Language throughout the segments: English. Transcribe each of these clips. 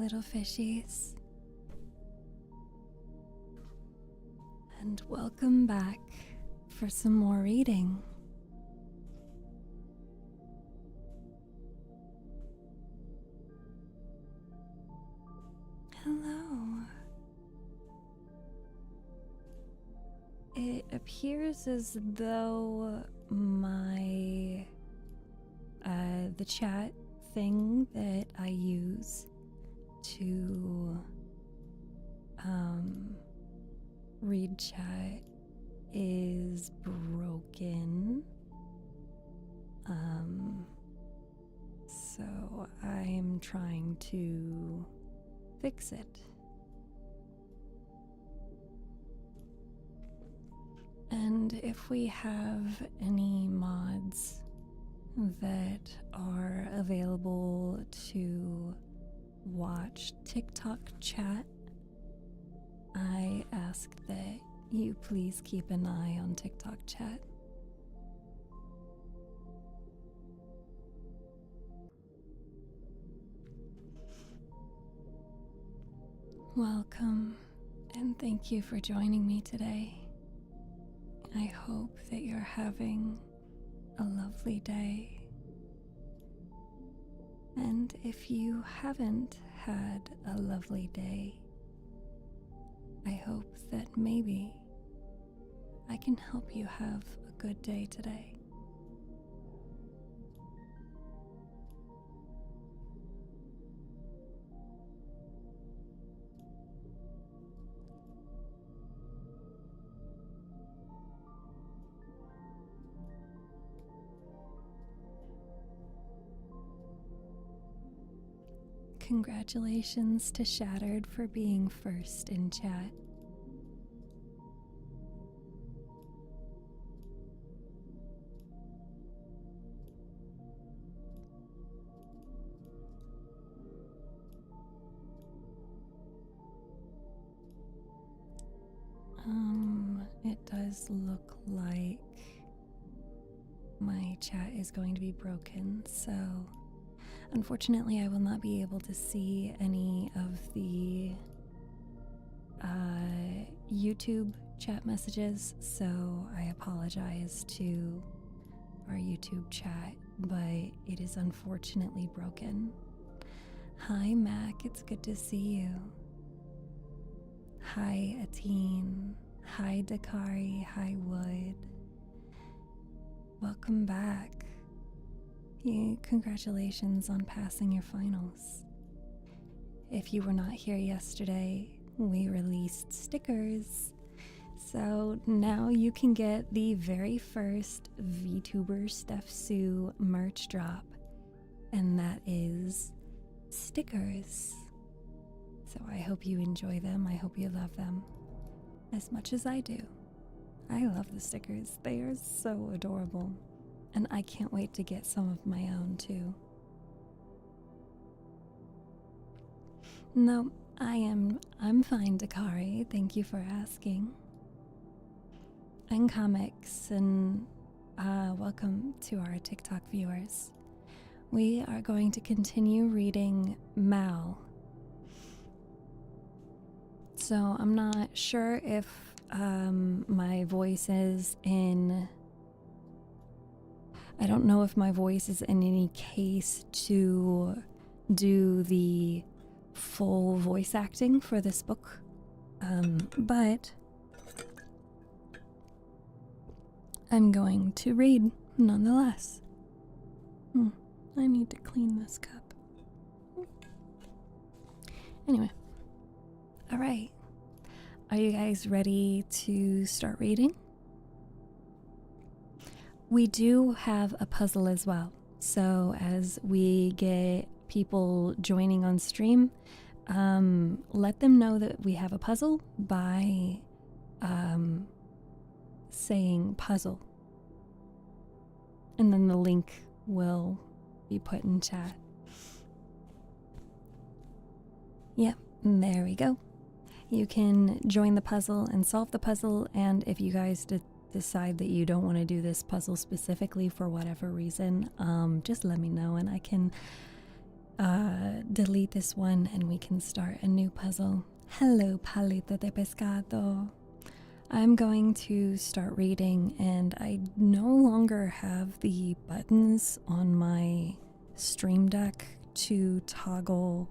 little fishies, and welcome back for some more reading. Hello. It appears as though the chat thing that I use to read chat is broken. So I'm trying to fix it. And if we have any mods that are available to watch TikTok chat, I ask that you please keep an eye on TikTok chat. Welcome, and thank you for joining me today. I hope that you're having a lovely day. And if you haven't had a lovely day, I hope that maybe I can help you have a good day today. Congratulations to Shattered for being first in chat. It does look like my chat is going to be broken, so unfortunately I will not be able to see any of the YouTube chat messages, so I apologize to our YouTube chat, but it is unfortunately broken. Hi Mac, it's good to see you. Hi Atine. Hi Dakari. Hi Wood. Welcome back. Congratulations on passing your finals. If you were not here yesterday, we released stickers. So now you can get the very first VTuber StephTsu merch drop, and that is stickers. So I hope you enjoy them. I hope you love them as much as I do. I love the stickers. They are so adorable. And I can't wait to get some of my own too. No, I'm fine, Dakari. Thank you for asking. And comics, and welcome to our TikTok viewers. We are going to continue reading Mal. So I'm not sure if my voice is in... I don't know if my voice is in any case to do the full voice acting for this book, but I'm going to read nonetheless. I need to clean this cup. Anyway. Alright. Are you guys ready to start reading? We do have a puzzle as well. So as we get people joining on stream, let them know that we have a puzzle by saying puzzle. And then the link will be put in chat. Yep, there we go. You can join the puzzle and solve the puzzle, and if you guys decide that you don't want to do this puzzle specifically for whatever reason, just let me know and I can delete this one and we can start a new puzzle. Hello, palito de pescado. I'm going to start reading, and I no longer have the buttons on my Stream Deck to toggle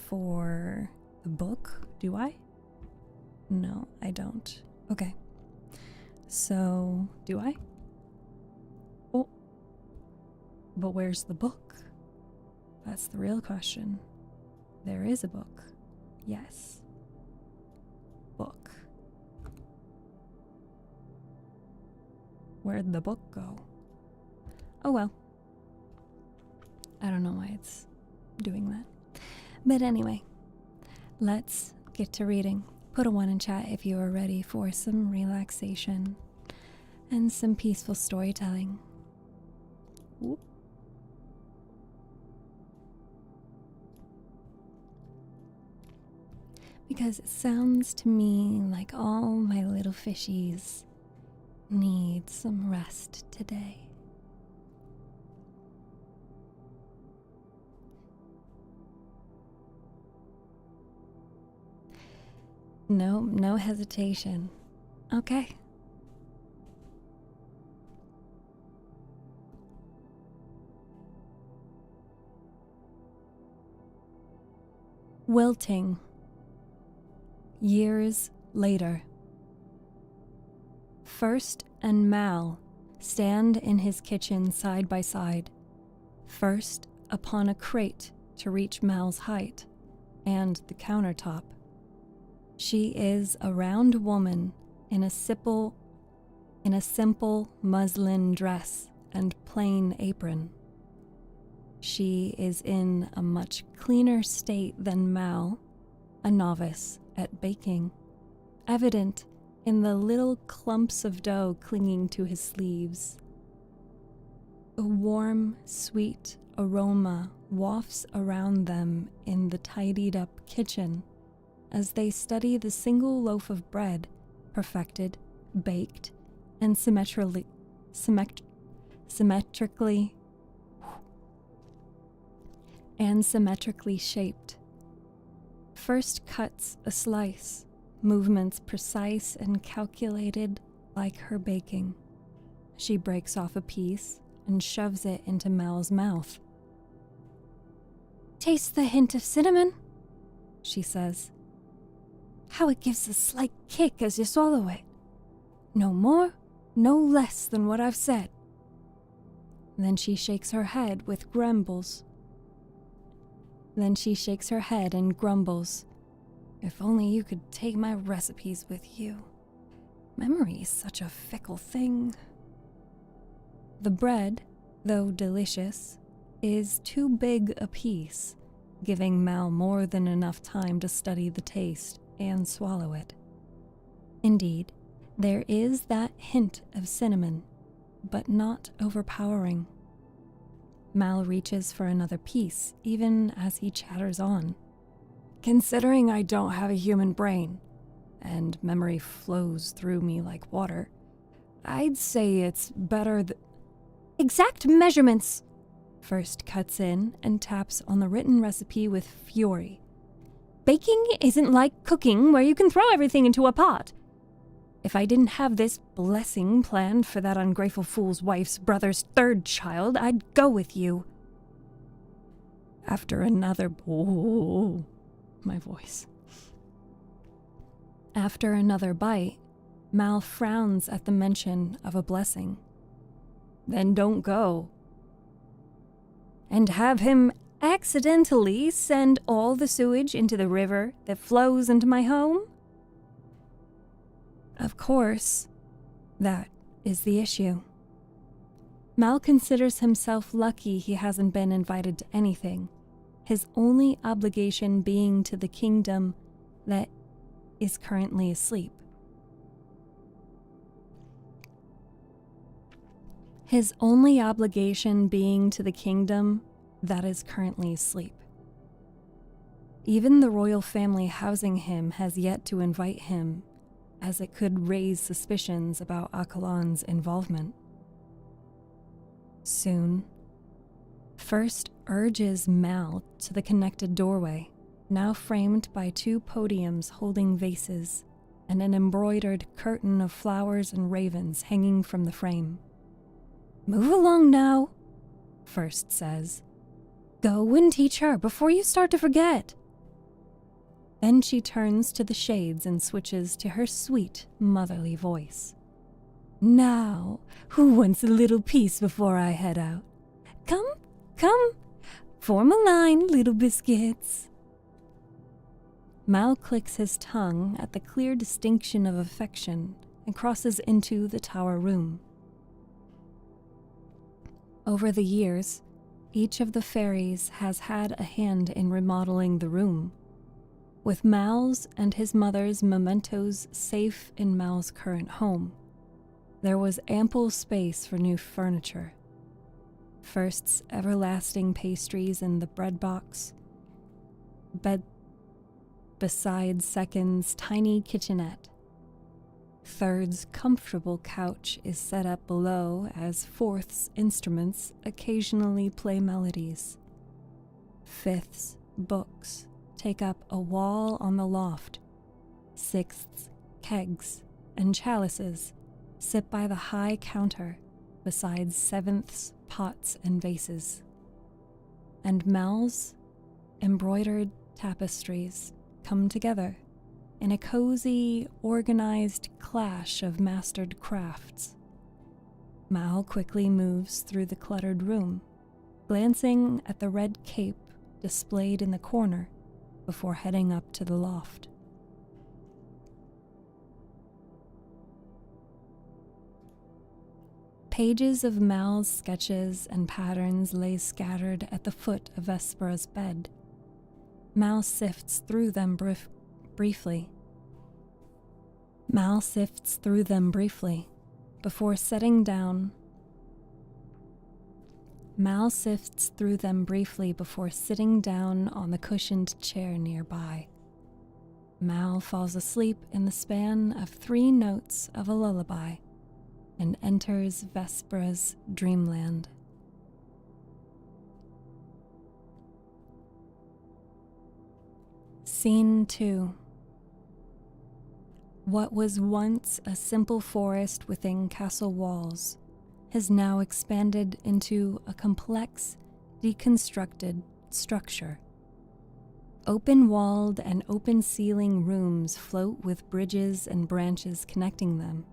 for the book, do I? No, I don't. Okay. So, do I? Oh. But where's the book? That's the real question. There is a book. Yes. Book. Where'd the book go? Oh well. I don't know why it's doing that. But anyway, let's get to reading. Put a 1 in chat if you are ready for some relaxation and some peaceful storytelling. Whoop. Because it sounds to me like all my little fishies need some rest today. No hesitation. Okay. Wilting. Years later. First and Mal stand in his kitchen side by side, First upon a crate to reach Mal's height, and the countertop. She is a round woman in a simple muslin dress and plain apron. She is in a much cleaner state than Mal, a novice at baking, evident in the little clumps of dough clinging to his sleeves. A warm, sweet aroma wafts around them in the tidied-up kitchen as they study the single loaf of bread, perfected, baked, and symmetrically shaped. First cuts a slice, movements precise and calculated like her baking. She breaks off a piece and shoves it into Mal's mouth. "Taste the hint of cinnamon," she says. "How it gives a slight kick as you swallow it. No more, no less than what I've said." Then she shakes her head and grumbles. "If only you could take my recipes with you. Memory is such a fickle thing." The bread, though delicious, is too big a piece, giving Mal more than enough time to study the taste and swallow it. Indeed, there is that hint of cinnamon, but not overpowering. Mal reaches for another piece, even as he chatters on. "Considering I don't have a human brain, and memory flows through me like water, I'd say it's better Exact measurements!" First cuts in and taps on the written recipe with fury. "Baking isn't like cooking where you can throw everything into a pot. If I didn't have this blessing planned for that ungrateful fool's wife's brother's third child, I'd go with you." After another bite, Mal frowns at the mention of a blessing. "Then don't go." "And have him accidentally send all the sewage into the river that flows into my home?" Of course, that is the issue. Mal considers himself lucky he hasn't been invited to anything, his only obligation being to the kingdom that is currently asleep. His only obligation being to the kingdom that is currently asleep. Even the royal family housing him has yet to invite him, as it could raise suspicions about Akalan's involvement. Soon, first urges Mal to the connected doorway, now framed by 2 podiums holding vases and an embroidered curtain of flowers and ravens hanging from the frame. "Move along now," First says. "Go and teach her before you start to forget." Then she turns to the shades and switches to her sweet, motherly voice. "Now, who wants a little peace before I head out? Come, come, form a line, little biscuits." Mal clicks his tongue at the clear distinction of affection and crosses into the tower room. Over the years, each of the fairies has had a hand in remodeling the room, with Mal's and his mother's mementos safe in Mal's current home. There was ample space for new furniture. First's everlasting pastries in the bread box, bed beside Second's tiny kitchenette. Third's comfortable couch is set up below as Fourth's instruments occasionally play melodies. Fifth's books take up a wall on the loft. Sixth's kegs and chalices sit by the high counter beside Seventh's pots and vases. And Mal's embroidered tapestries come together in a cozy, organized clash of mastered crafts. Mal quickly moves through the cluttered room, glancing at the red cape displayed in the corner before heading up to the loft. Pages of Mal's sketches and patterns lay scattered at the foot of Vespera's bed. Mal sifts through them briefly before sitting down on the cushioned chair nearby. Mal falls asleep in the span of 3 notes of a lullaby and enters Vespera's dreamland. Scene 2. What was once a simple forest within castle walls has now expanded into a complex, deconstructed structure. Open-walled and open-ceiling rooms float with bridges and branches connecting them.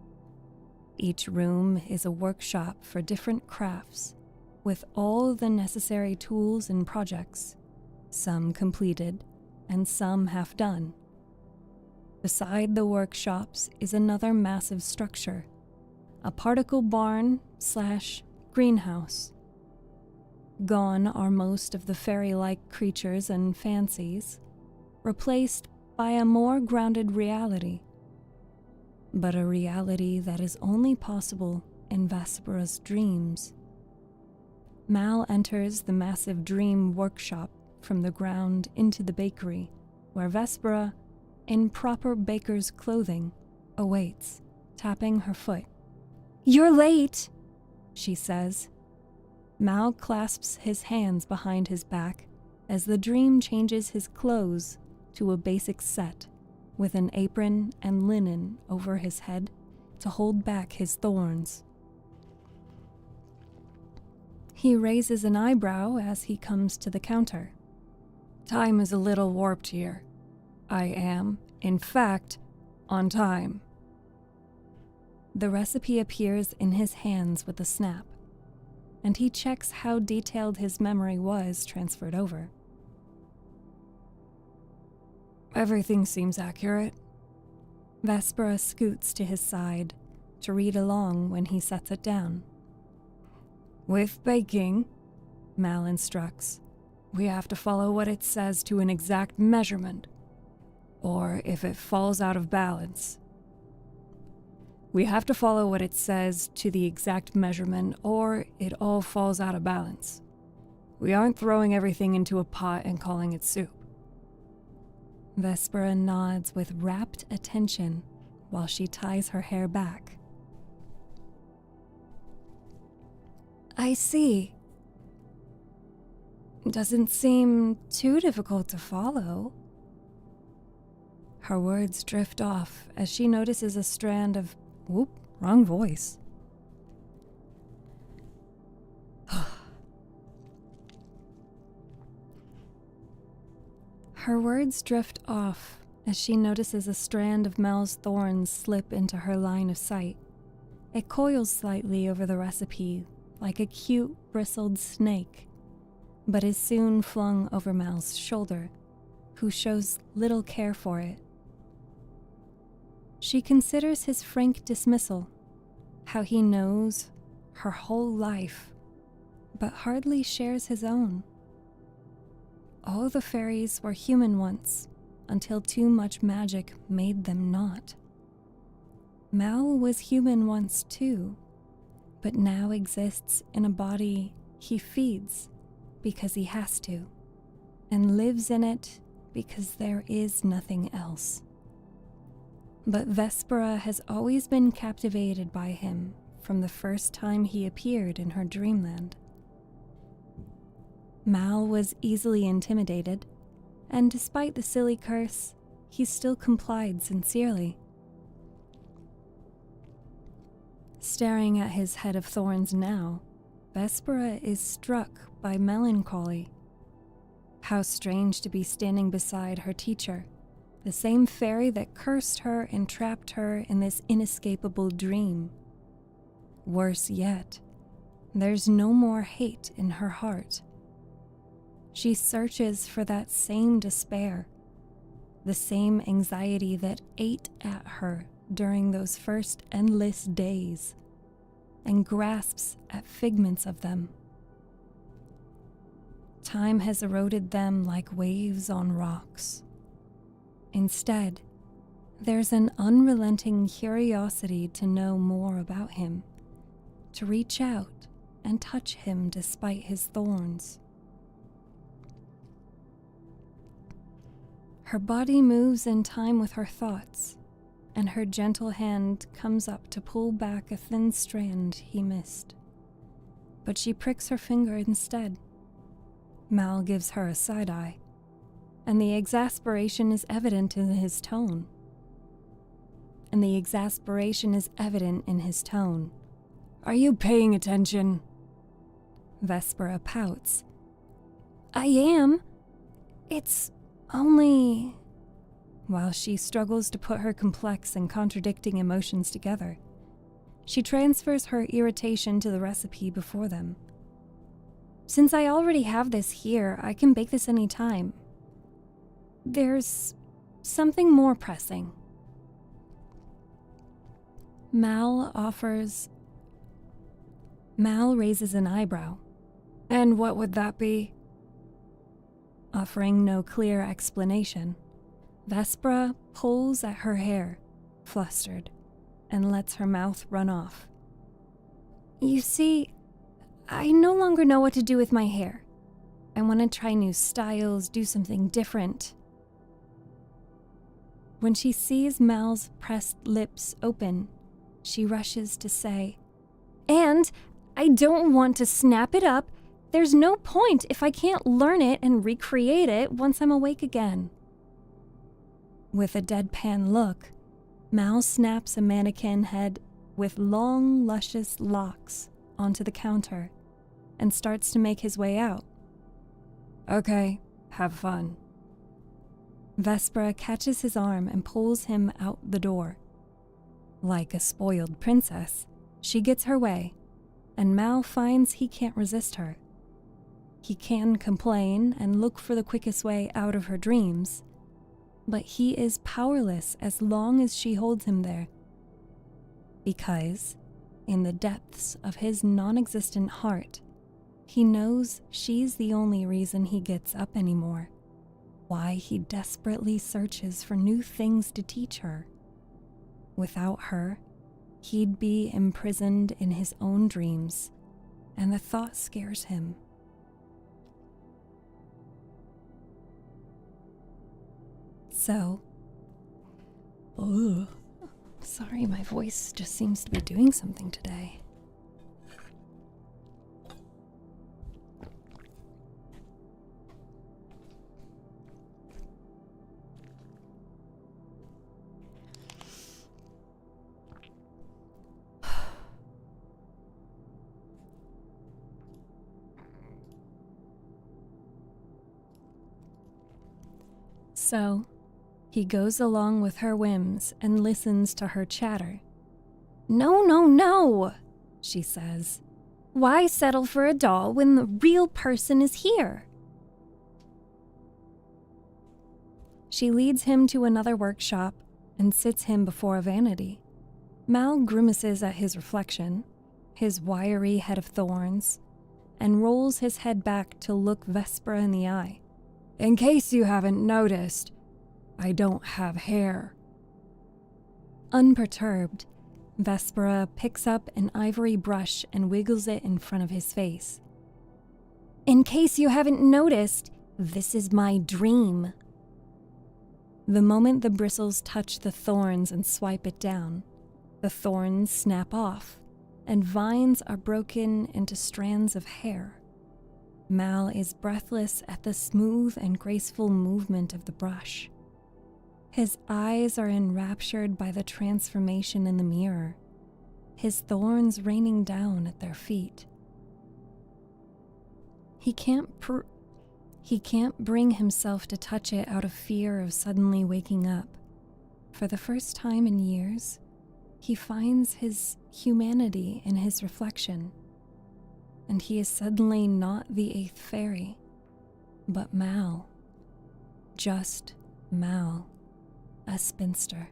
Each room is a workshop for different crafts, with all the necessary tools and projects, some completed and some half done. Beside the workshops is another massive structure, a particle barn/greenhouse. Gone are most of the fairy-like creatures and fancies, replaced by a more grounded reality. But a reality that is only possible in Vespera's dreams. Mal enters the massive dream workshop from the ground into the bakery, where Vespera, in proper baker's clothing, awaits, tapping her foot. "You're late," she says. Mal clasps his hands behind his back as the dream changes his clothes to a basic set, with an apron and linen over his head to hold back his thorns. He raises an eyebrow as he comes to the counter. "Time is a little warped here. I am, in fact, on time." The recipe appears in his hands with a snap, and he checks how detailed his memory was transferred over. "Everything seems accurate." Vespera scoots to his side to read along when he sets it down. "With baking," Mal instructs, "we have to follow what it says to an exact measurement, or if it falls out of balance. We have to follow what it says to the exact measurement, or it all falls out of balance. We aren't throwing everything into a pot and calling it soup." Vespera nods with rapt attention while she ties her hair back. "I see." doesn't seem too difficult to follow. Her words drift off as she notices a strand of... Whoop, wrong voice. Her words drift off as she notices a strand of Mel's thorns slip into her line of sight. It coils slightly over the recipe like a cute, bristled snake, but is soon flung over Mel's shoulder, who shows little care for it. She considers his frank dismissal, how he knows her whole life, but hardly shares his own. All the fairies were human once, until too much magic made them not. Mal was human once too, but now exists in a body he feeds because he has to, and lives in it because there is nothing else. But Vespera has always been captivated by him from the first time he appeared in her dreamland. Mal was easily intimidated, and despite the silly curse, he still complied sincerely. Staring at his head of thorns now, Vespera is struck by melancholy. How strange to be standing beside her teacher, the same fairy that cursed her and trapped her in this inescapable dream. Worse yet, there's no more hate in her heart. She searches for that same despair, the same anxiety that ate at her during those first endless days, and grasps at figments of them. Time has eroded them like waves on rocks. Instead, there's an unrelenting curiosity to know more about him, to reach out and touch him despite his thorns. Her body moves in time with her thoughts, and her gentle hand comes up to pull back a thin strand he missed. But she pricks her finger instead. Mal gives her a side-eye, and the exasperation is evident in his tone. Are you paying attention? Vespera pouts. I am. It's only... While she struggles to put her complex and contradicting emotions together, she transfers her irritation to the recipe before them. Since I already have this here, I can bake this any time. There's something more pressing. Mal raises an eyebrow. And what would that be? Offering no clear explanation, Vespera pulls at her hair, flustered, and lets her mouth run off. You see, I no longer know what to do with my hair. I want to try new styles, do something different. When she sees Mal's pressed lips open, she rushes to say, And I don't want to snap it up. There's no point if I can't learn it and recreate it once I'm awake again. With a deadpan look, Mal snaps a mannequin head with long, luscious locks onto the counter and starts to make his way out. Okay, have fun. Vespera catches his arm and pulls him out the door. Like a spoiled princess, she gets her way, and Mal finds he can't resist her. He can complain and look for the quickest way out of her dreams, but he is powerless as long as she holds him there. Because, in the depths of his non-existent heart, he knows she's the only reason he gets up anymore, why he desperately searches for new things to teach her. Without her, he'd be imprisoned in his own dreams, and the thought scares him. So, sorry, my voice just seems to be doing something today. So, he goes along with her whims and listens to her chatter. "No, no, no," she says. "Why settle for a doll when the real person is here?" She leads him to another workshop and sits him before a vanity. Mal grimaces at his reflection, his wiry head of thorns, and rolls his head back to look Vespera in the eye. "In case you haven't noticed, I don't have hair." Unperturbed, Vespera picks up an ivory brush and wiggles it in front of his face. "In case you haven't noticed, this is my dream." The moment the bristles touch the thorns and swipe it down, the thorns snap off, and vines are broken into strands of hair. Mal is breathless at the smooth and graceful movement of the brush. His eyes are enraptured by the transformation in the mirror, his thorns raining down at their feet. He can't bring himself to touch it out of fear of suddenly waking up. For the first time in years, he finds his humanity in his reflection, and he is suddenly not the eighth fairy, but Mal. Just Mal, a spinster.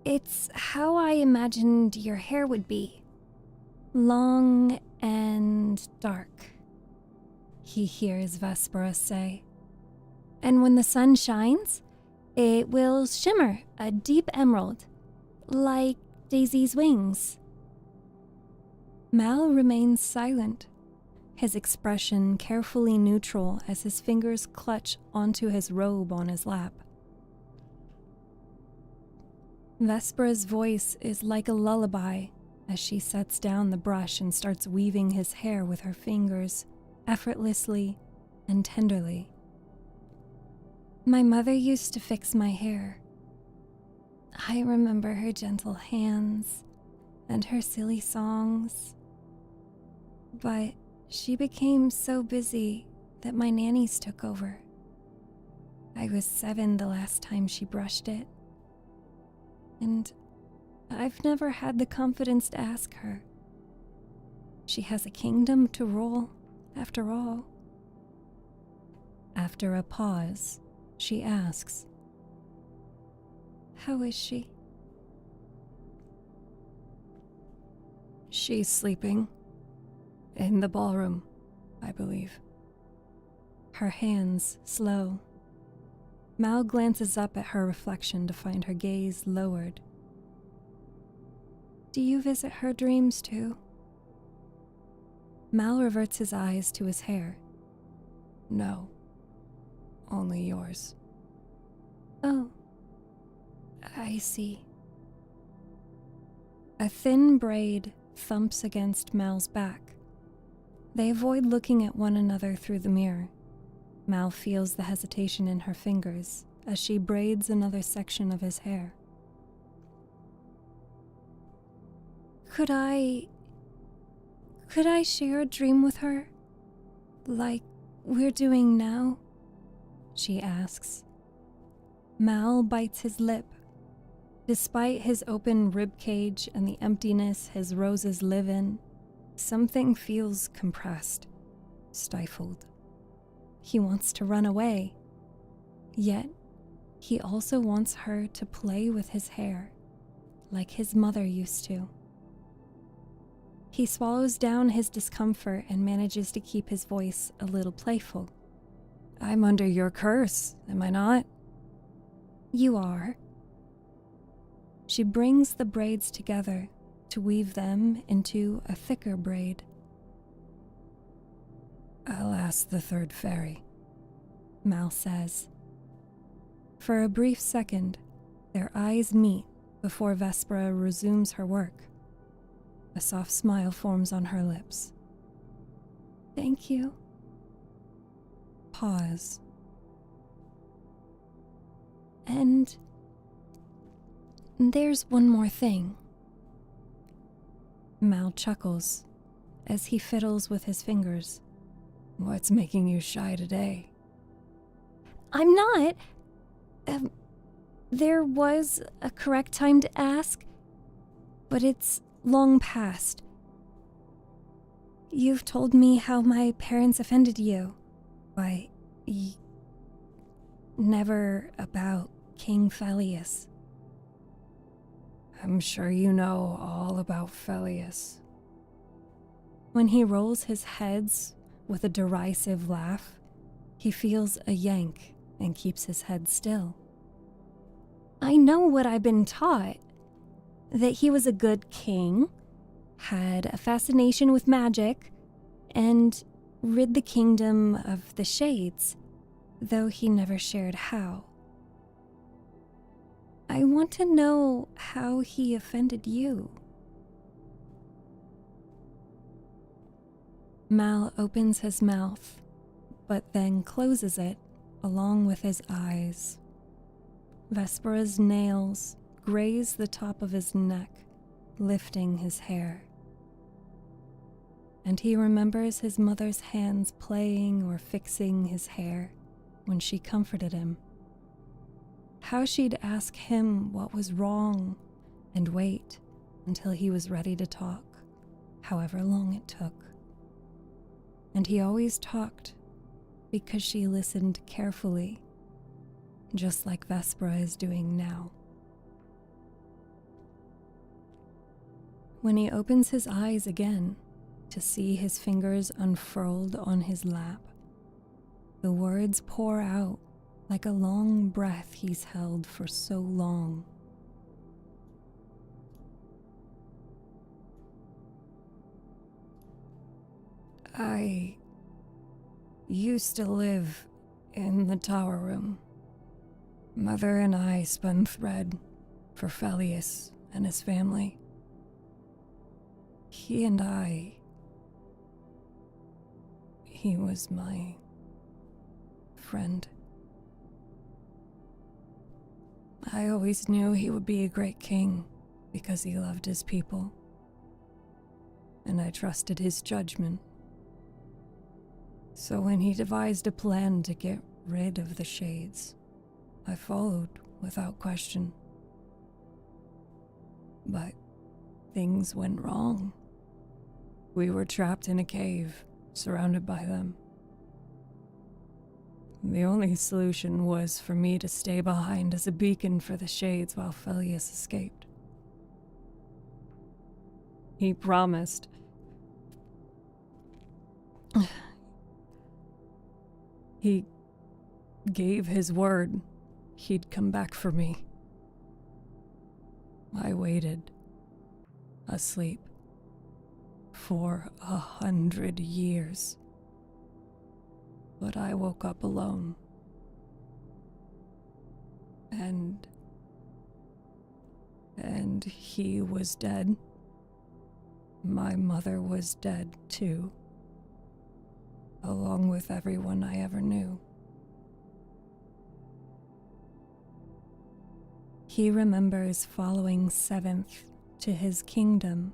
"It's how I imagined your hair would be. Long and dark," he hears Vespera say. "And when the sun shines, it will shimmer a deep emerald, like Daisy's wings." Mal remains silent, his expression carefully neutral as his fingers clutch onto his robe on his lap. Vespera's voice is like a lullaby as she sets down the brush and starts weaving his hair with her fingers, effortlessly and tenderly. "My mother used to fix my hair. I remember her gentle hands and her silly songs. But she became so busy that my nannies took over. I was 7 the last time she brushed it. And I've never had the confidence to ask her. She has a kingdom to rule, after all." After a pause, she asks, "How is she?" "She's sleeping. In the ballroom, I believe." Her hands slow. Mal glances up at her reflection to find her gaze lowered. "Do you visit her dreams too?" Mal reverts his eyes to his hair. "No, only yours." "Oh, I see." A thin braid thumps against Mal's back. They avoid looking at one another through the mirror. Mal feels the hesitation in her fingers as she braids another section of his hair. Could I share a dream with her? Like we're doing now?" she asks. Mal bites his lip. Despite his open ribcage and the emptiness his roses live in, something feels compressed, stifled. He wants to run away, yet he also wants her to play with his hair, like his mother used to. He swallows down his discomfort and manages to keep his voice a little playful. "I'm under your curse, am I not?" "You are." She brings the braids together to weave them into a thicker braid. "I'll ask the third fairy," Mal says. For a brief second, their eyes meet before Vespera resumes her work. A soft smile forms on her lips. "Thank you." Pause. "And there's one more thing." Mal chuckles as he fiddles with his fingers. What's making you shy today? I'm not. There was a correct time to ask, but it's long past. You've told me how my parents offended you. Why, never about King Pelias. I'm sure you know all about Pelias. When he rolls his heads with a derisive laugh, he feels a yank and keeps his head still. I know what I've been taught. That he was a good king, had a fascination with magic, and rid the kingdom of the shades, though he never shared how. I want to know how he offended you. Mal opens his mouth, but then closes it along with his eyes. Vespera's nails graze the top of his neck, lifting his hair. And he remembers his mother's hands playing or fixing his hair when she comforted him. How she'd ask him what was wrong and wait until he was ready to talk, however long it took. And he always talked because she listened carefully, just like Vespera is doing now. When he opens his eyes again to see his fingers unfurled on his lap, the words pour out like a long breath he's held for so long. I used to live in the tower room. Mother and I spun thread for Pelias and his family. He was my friend. I always knew he would be a great king because he loved his people, and I trusted his judgment. So when he devised a plan to get rid of the shades, I followed without question. But things went wrong. We were trapped in a cave, surrounded by them. The only solution was for me to stay behind as a beacon for the shades while Pelias escaped. He promised. He gave his word he'd come back for me. I waited, asleep, for 100 years. But I woke up alone. And he was dead. My mother was dead too, along with everyone I ever knew. He remembers following Seventh to his kingdom,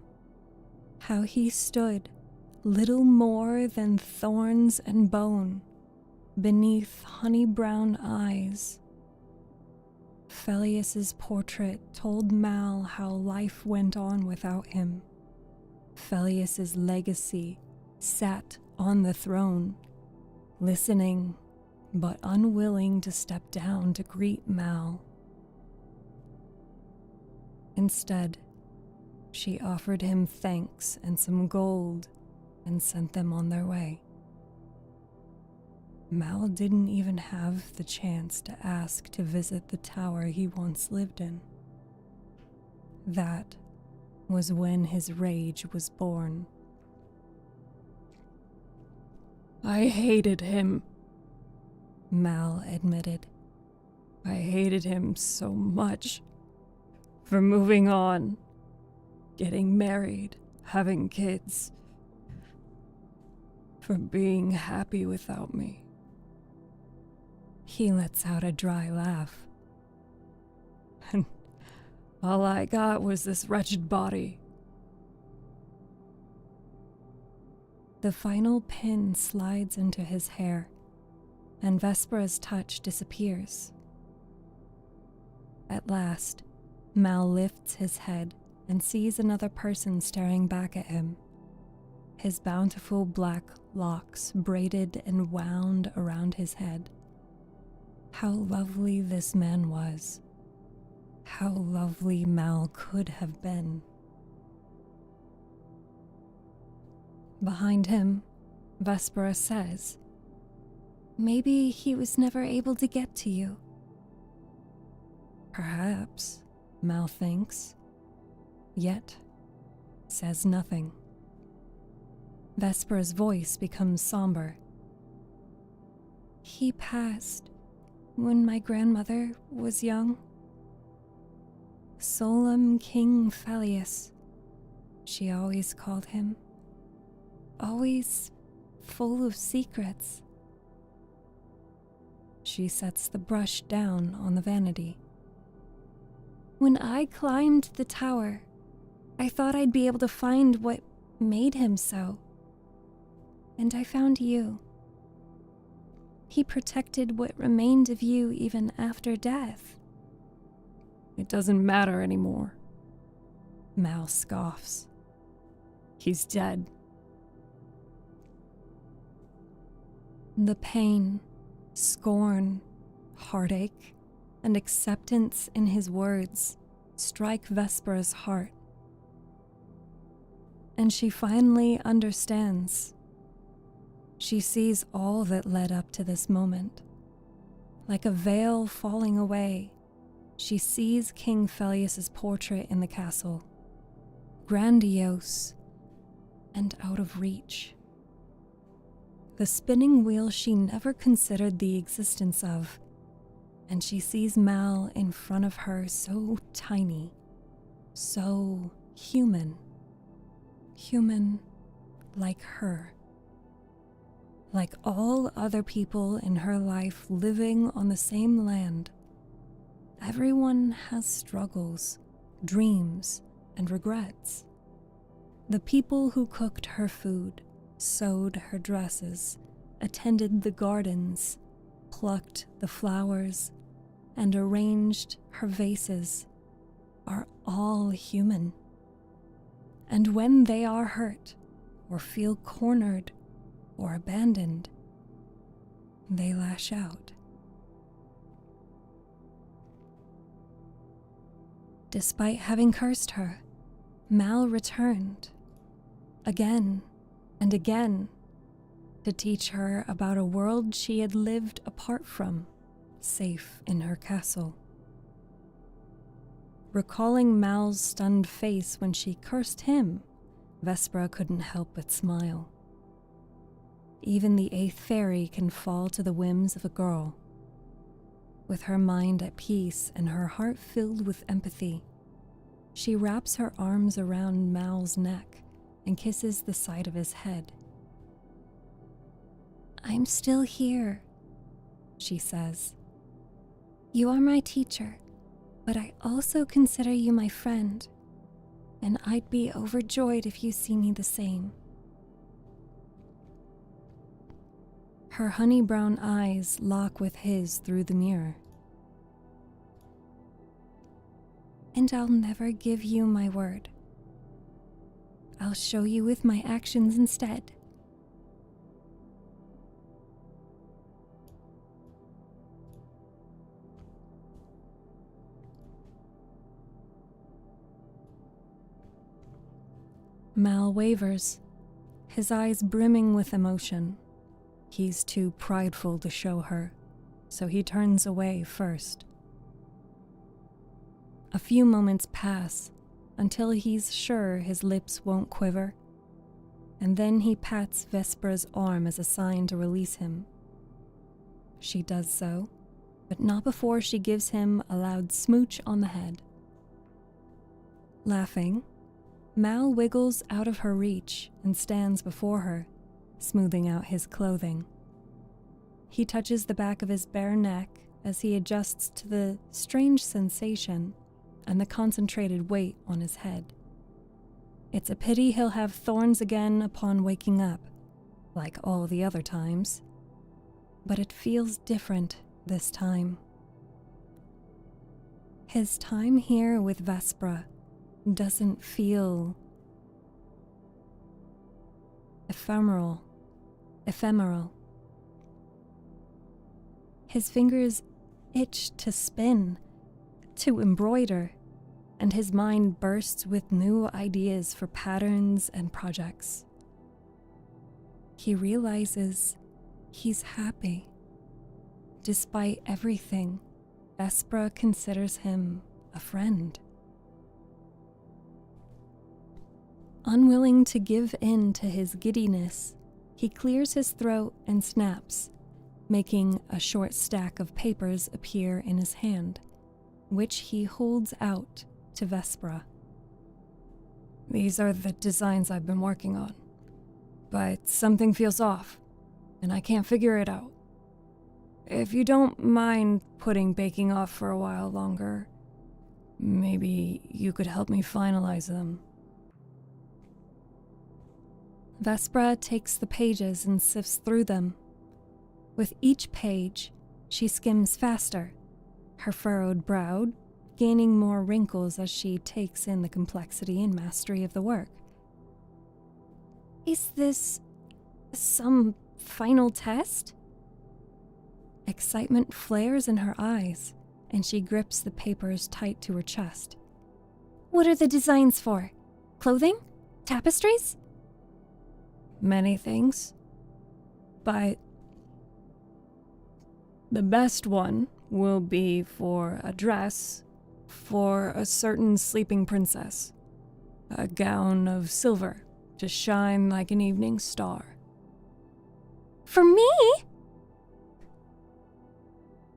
how he stood little more than thorns and bone beneath honey-brown eyes. Pelias's portrait told Mal how life went on without him. Pelias's legacy sat on the throne, listening but unwilling to step down to greet Mal. Instead, she offered him thanks and some gold and sent them on their way. Mal didn't even have the chance to ask to visit the tower he once lived in. That was when his rage was born. I hated him, Mal admitted. I hated him so much. For moving on, getting married, having kids, for being happy without me. He lets out a dry laugh. And all I got was this wretched body. The final pin slides into his hair, and Vespera's touch disappears. At last, Mal lifts his head and sees another person staring back at him, his bountiful black locks braided and wound around his head. How lovely this man was. How lovely Mal could have been. Behind him, Vespera says, "Maybe he was never able to get to you." Perhaps, Mal thinks, yet says nothing. Vespera's voice becomes somber. "He passed when my grandmother was young. Solem King Phallius, she always called him. Always full of secrets." She sets the brush down on the vanity. "When I climbed the tower, I thought I'd be able to find what made him so. And I found you. He protected what remained of you even after death." "It doesn't matter anymore," Mal scoffs. "He's dead." The pain, scorn, heartache, and acceptance in his words strike Vespera's heart. And she finally understands. She sees all that led up to this moment. Like a veil falling away, she sees King Phallius's portrait in the castle, grandiose and out of reach. The spinning wheel she never considered the existence of, and she sees Mal in front of her so tiny, so human. Human like her. Like all other people in her life living on the same land. Everyone has struggles, dreams, and regrets. The people who cooked her food, sewed her dresses, attended the gardens, plucked the flowers, and arranged her vases are all human. And when they are hurt, or feel cornered, or abandoned, they lash out. Despite having cursed her, Mal returned, again and again, to teach her about a world she had lived apart from, safe in her castle. Recalling Mal's stunned face when she cursed him, Vespera couldn't help but smile. Even the 8th fairy can fall to the whims of a girl. With her mind at peace and her heart filled with empathy, she wraps her arms around Mal's neck and kisses the side of his head. "I'm still here," she says. "You are my teacher, but I also consider you my friend, and I'd be overjoyed if you see me the same." Her honey brown eyes lock with his through the mirror. "And I'll never give you my word. I'll show you with my actions instead." Mal wavers, his eyes brimming with emotion. He's too prideful to show her, so he turns away first. A few moments pass until he's sure his lips won't quiver, and then he pats Vespera's arm as a sign to release him. She does so, but not before she gives him a loud smooch on the head. Laughing, Mal wiggles out of her reach and stands before her, smoothing out his clothing. He touches the back of his bare neck as he adjusts to the strange sensation and the concentrated weight on his head. It's a pity he'll have thorns again upon waking up, like all the other times, but it feels different this time. His time here with Vespra doesn't feel ephemeral. His fingers itch to spin, to embroider, and his mind bursts with new ideas for patterns and projects. He realizes he's happy. Despite everything, Vespra considers him a friend. Unwilling to give in to his giddiness, he clears his throat and snaps, making a short stack of papers appear in his hand, which he holds out to Vespra. These are the designs I've been working on, but something feels off, and I can't figure it out. If you don't mind putting baking off for a while longer, maybe you could help me finalize them. Vespra takes the pages and sifts through them. With each page, she skims faster, her furrowed brow gaining more wrinkles as she takes in the complexity and mastery of the work. Is this some final test? Excitement flares in her eyes, and she grips the papers tight to her chest. What are the designs for? Clothing? Tapestries? Many things. But the best one will be for a dress for a certain sleeping princess. A gown of silver to shine like an evening star. For me?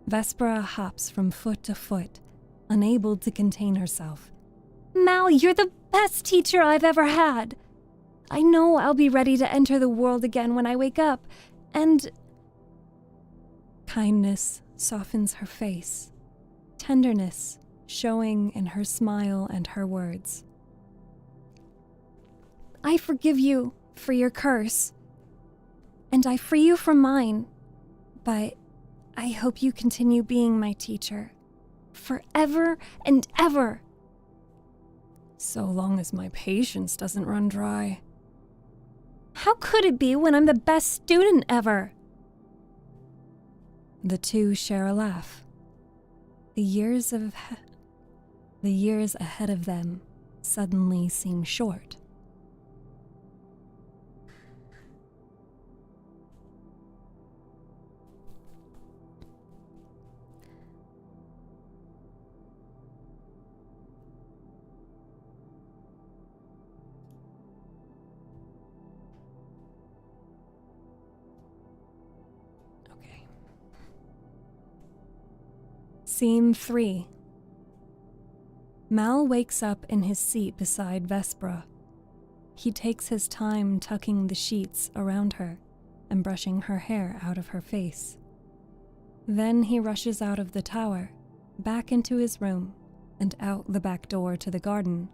Vespra hops from foot to foot, unable to contain herself. Mal, you're the best teacher I've ever had. I know I'll be ready to enter the world again when I wake up, and... Kindness softens her face, tenderness showing in her smile and her words. I forgive you for your curse, and I free you from mine, but I hope you continue being my teacher, forever and ever. So long as my patience doesn't run dry. How could it be when I'm the best student ever? The two share a laugh. The years ahead of them suddenly seem short. Scene 3. Mal wakes up in his seat beside Vespra. He takes his time tucking the sheets around her and brushing her hair out of her face. Then he rushes out of the tower, back into his room, and out the back door to the garden.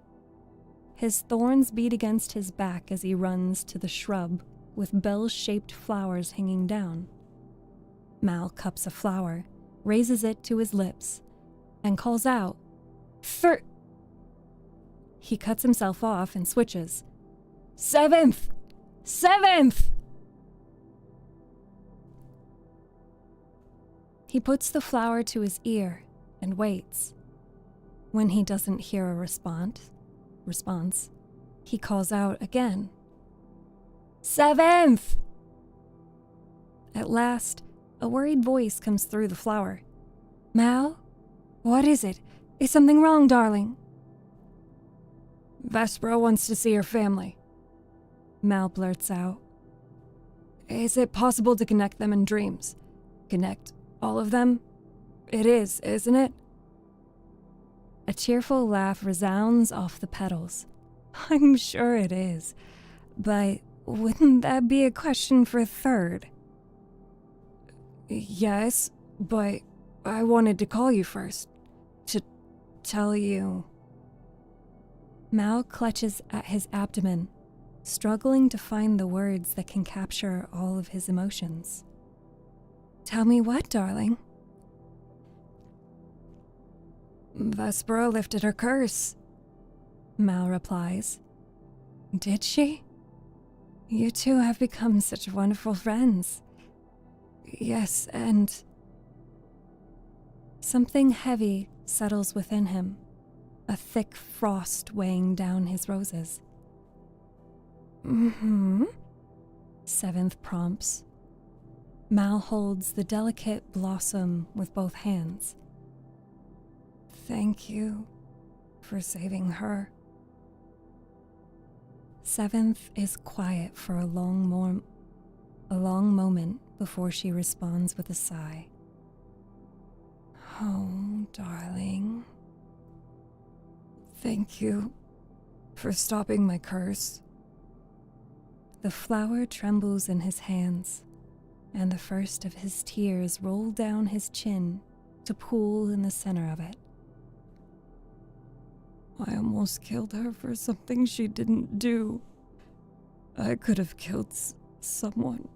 His thorns beat against his back as he runs to the shrub with bell-shaped flowers hanging down. Mal cups a flower, raises it to his lips, and calls out, He cuts himself off and switches. Seventh! He puts the flower to his ear and waits. When he doesn't hear a response, he calls out again. Seventh! At last, a worried voice comes through the flower. Mal? What is it? Is something wrong, darling? Vespra wants to see her family. Mal blurts out. Is it possible to connect them in dreams? Connect all of them? It is, isn't it? A cheerful laugh resounds off the petals. I'm sure it is. But wouldn't that be a question for third? Yes, but I wanted to call you first. To tell you... Mal clutches at his abdomen, struggling to find the words that can capture all of his emotions. Tell me what, darling? Vespera lifted her curse, Mal replies. Did she? You two have become such wonderful friends. Yes, and... Something heavy settles within him, a thick frost weighing down his roses. Mm-hmm, Seventh prompts. Mal holds the delicate blossom with both hands. Thank you for saving her. Seventh is quiet for a long moment before she responds with a sigh. Oh, darling. Thank you for stopping my curse. The flower trembles in his hands, and the first of his tears roll down his chin to pool in the center of it. I almost killed her for something she didn't do. I could have killed someone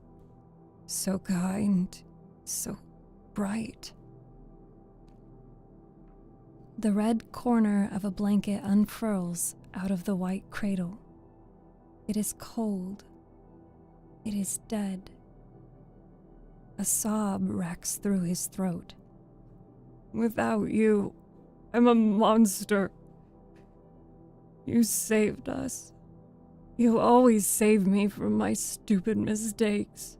so kind, so bright. The red corner of a blanket unfurls out of the white cradle. It is cold. It is dead. A sob racks through his throat. Without you, I'm a monster. You saved us. You always save me from my stupid mistakes.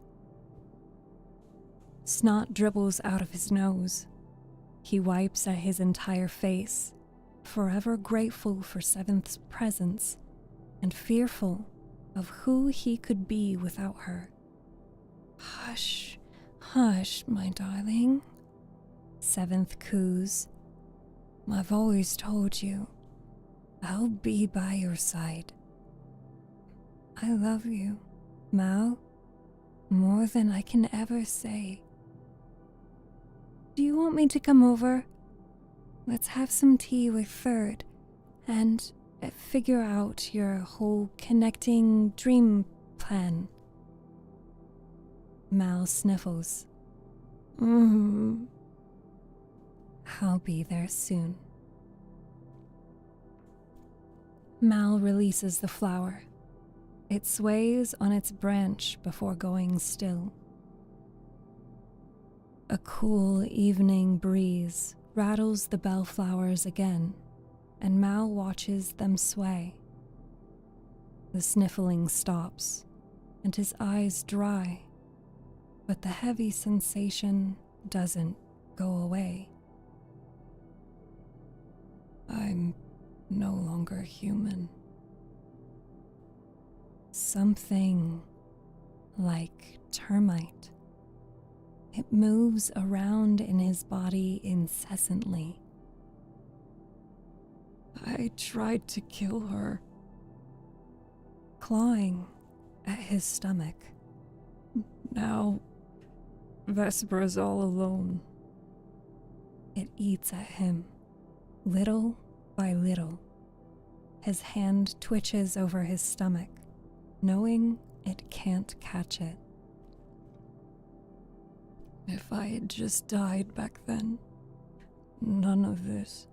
Snot dribbles out of his nose. He wipes at his entire face, forever grateful for Seventh's presence and fearful of who he could be without her. Hush, hush, my darling, Seventh coos. I've always told you, I'll be by your side. I love you, Mal, more than I can ever say. Do you want me to come over? Let's have some tea with Third and figure out your whole connecting dream plan. Mal sniffles. I'll be there soon. Mal releases the flower. It sways on its branch before going still. A cool evening breeze rattles the bellflowers again, and Mal watches them sway. The sniffling stops, and his eyes dry, but the heavy sensation doesn't go away. I'm no longer human. Something like termite. It moves around in his body incessantly. I tried to kill her. Clawing at his stomach. Now, Vespera's all alone. It eats at him, little by little. His hand twitches over his stomach, knowing it can't catch it. If I had just died back then, none of this.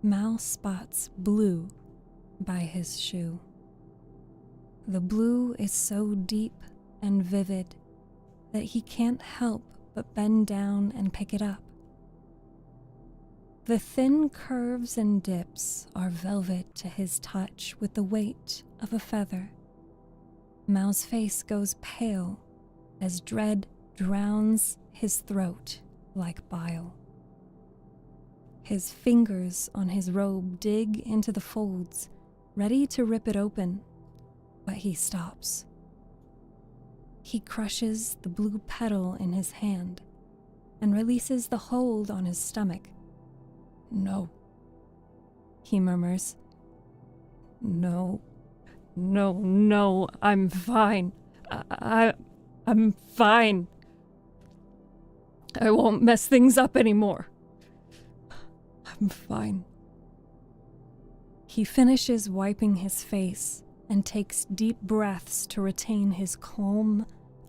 Mal spots blue by his shoe. The blue is so deep and vivid that he can't help but bend down and pick it up. The thin curves and dips are velvet to his touch with the weight of a feather. Mal's face goes pale as dread drowns his throat like bile. His fingers on his robe dig into the folds, ready to rip it open, but he stops. He crushes the blue petal in his hand and releases the hold on his stomach. No, he murmurs. No, I'm fine. I'm fine. I won't mess things up anymore. I'm fine. He finishes wiping his face and takes deep breaths to retain his calm,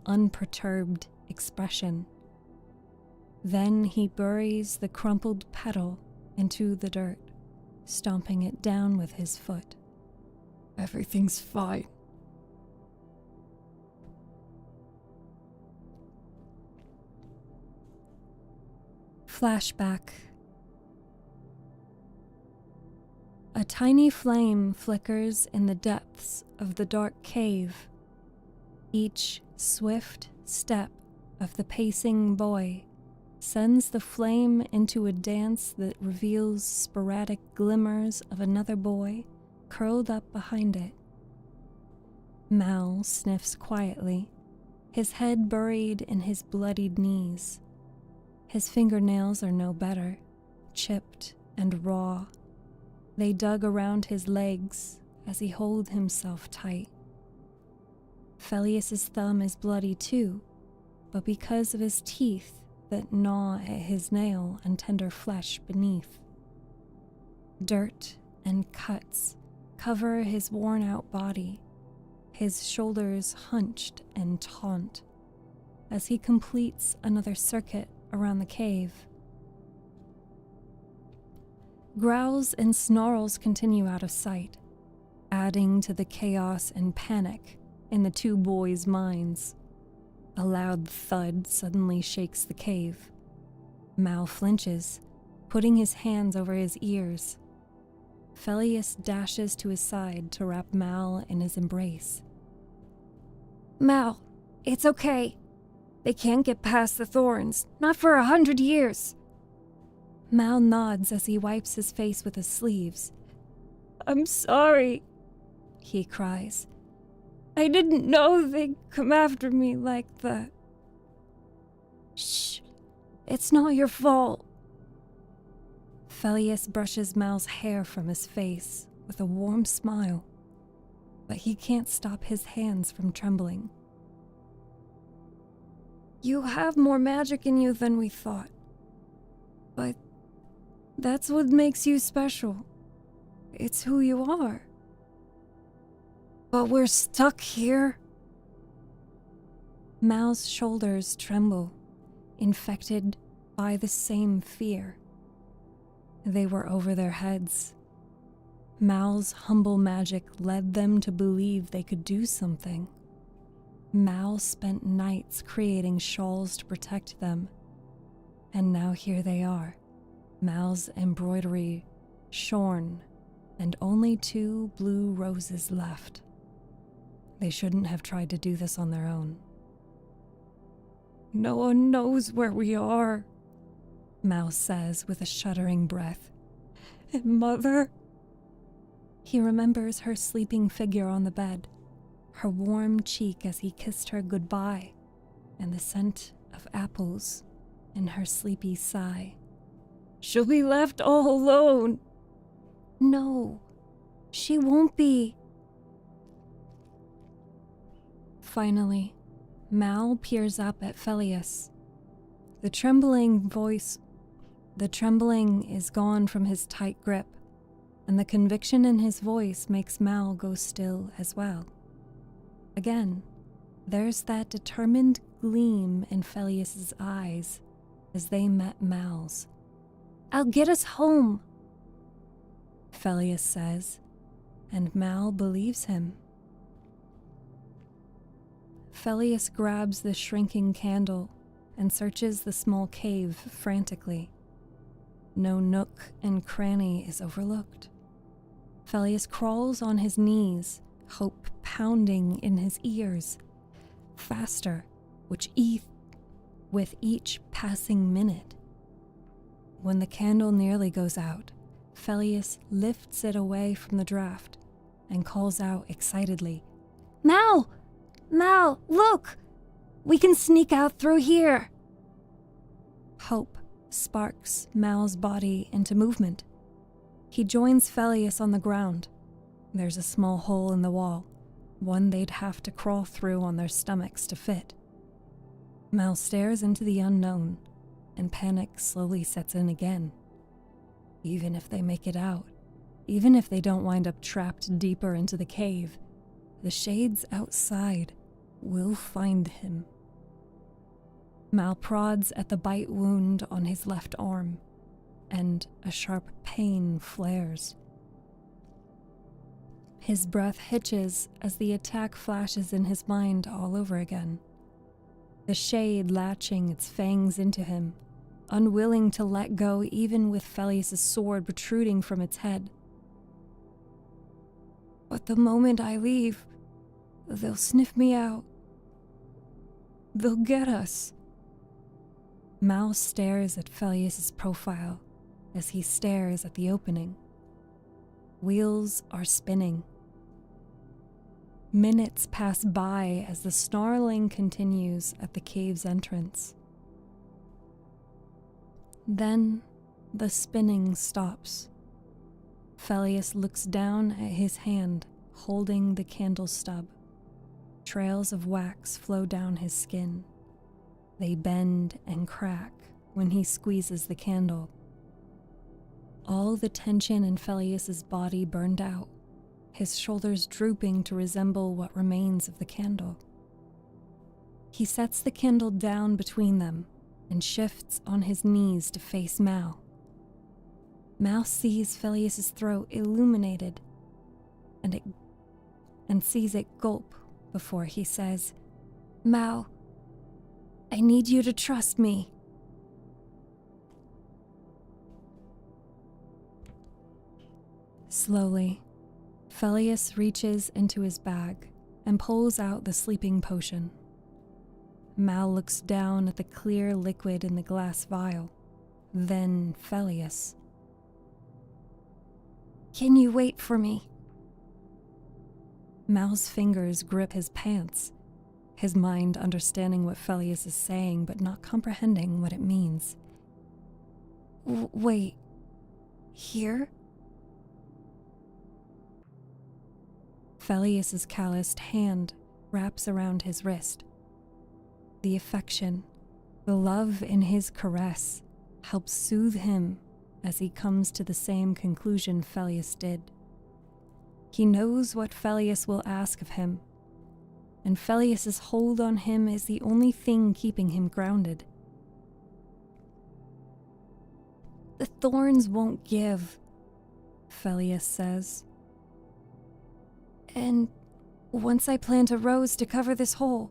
unperturbed expression. Then he buries the crumpled petal into the dirt, stomping it down with his foot. Everything's fine. Flashback. A tiny flame flickers in the depths of the dark cave. Each swift step of the pacing boy sends the flame into a dance that reveals sporadic glimmers of another boy curled up behind it. Mal sniffs quietly, his head buried in his bloodied knees. His fingernails are no better, chipped and raw. They dug around his legs as he holds himself tight. Felius's thumb is bloody too, but because of his teeth that gnaw at his nail and tender flesh beneath. Dirt and cuts cover his worn-out body, his shoulders hunched and taut, as he completes another circuit around the cave. Growls and snarls continue out of sight, adding to the chaos and panic in the two boys' minds. A loud thud suddenly shakes the cave. Mal flinches, putting his hands over his ears. Felius dashes to his side to wrap Mal in his embrace. Mal, it's okay. They can't get past the thorns, not for 100 years. Mal nods as he wipes his face with his sleeves. I'm sorry, he cries. I didn't know they'd come after me like that. Shh, it's not your fault. Felius brushes Mal's hair from his face with a warm smile, but he can't stop his hands from trembling. You have more magic in you than we thought, but that's what makes you special. It's who you are. But we're stuck here. Mal's shoulders tremble, infected by the same fear. They were over their heads. Mal's humble magic led them to believe they could do something. Mal spent nights creating shawls to protect them, and now here they are. Mal's embroidery shorn, and only 2 blue roses left. They shouldn't have tried to do this on their own. No one knows where we are, Mal says with a shuddering breath. And Mother? He remembers her sleeping figure on the bed, her warm cheek as he kissed her goodbye, and the scent of apples in her sleepy sigh. She'll be left all alone. No, she won't be. Finally, Mal peers up at Felius. The trembling is gone from his tight grip, and the conviction in his voice makes Mal go still as well. Again, there's that determined gleam in Felius's eyes as they met Mal's. I'll get us home, Felius says, and Mal believes him. Felius grabs the shrinking candle and searches the small cave frantically. No nook and cranny is overlooked. Felius crawls on his knees, hope pounding in his ears, faster with each passing minute. When the candle nearly goes out, Felius lifts it away from the draft and calls out excitedly, Mal! Mal, look! We can sneak out through here! Hope sparks Mal's body into movement. He joins Felius on the ground. There's a small hole in the wall, one they'd have to crawl through on their stomachs to fit. Mal stares into the unknown, and panic slowly sets in again. Even if they make it out, Even if they don't wind up trapped deeper into the cave, the shades outside will find him. Mal prods at the bite wound on his left arm, and a sharp pain flares. His breath hitches as the attack flashes in his mind all over again. The shade latching its fangs into him, unwilling to let go even with Felius' sword protruding from its head. But the moment I leave, they'll sniff me out. They'll get us. Mal stares at Felius' profile as he stares at the opening. Wheels are spinning. Minutes pass by as the snarling continues at the cave's entrance. Then the spinning stops. Felius looks down at his hand, holding the candle stub. Trails of wax flow down his skin. They bend and crack when he squeezes the candle. All the tension in Felius' body burned out, his shoulders drooping to resemble what remains of the candle. He sets the candle down between them and shifts on his knees to face Mal. Mal sees Felius' throat illuminated and sees it gulp before he says, "Mal, I need you to trust me." Slowly, Felius reaches into his bag and pulls out the sleeping potion. Mal looks down at the clear liquid in the glass vial, then Felius. "Can you wait for me?" Mal's fingers grip his pants, his mind understanding what Felius is saying but not comprehending what it means. Wait, here? Felius' calloused hand wraps around his wrist. The affection, the love in his caress, helps soothe him as he comes to the same conclusion Felius did. He knows what Felius will ask of him, and Felius' hold on him is the only thing keeping him grounded. "The thorns won't give," Felius says. "And once I plant a rose to cover this hole,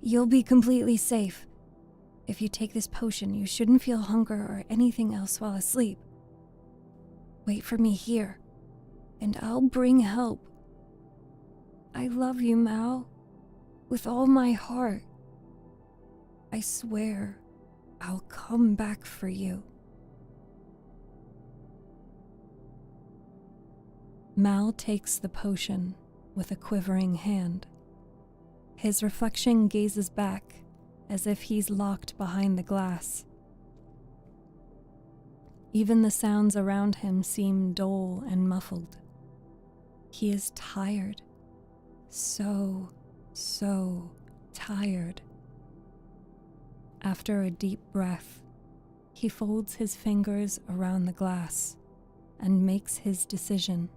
you'll be completely safe. If you take this potion, you shouldn't feel hunger or anything else while asleep. Wait for me here, and I'll bring help. I love you, Mal, with all my heart. I swear I'll come back for you." Mal takes the potion with a quivering hand. His reflection gazes back as if he's locked behind the glass. Even the sounds around him seem dull and muffled. He is tired. So tired. After a deep breath, he folds his fingers around the glass and makes his decision.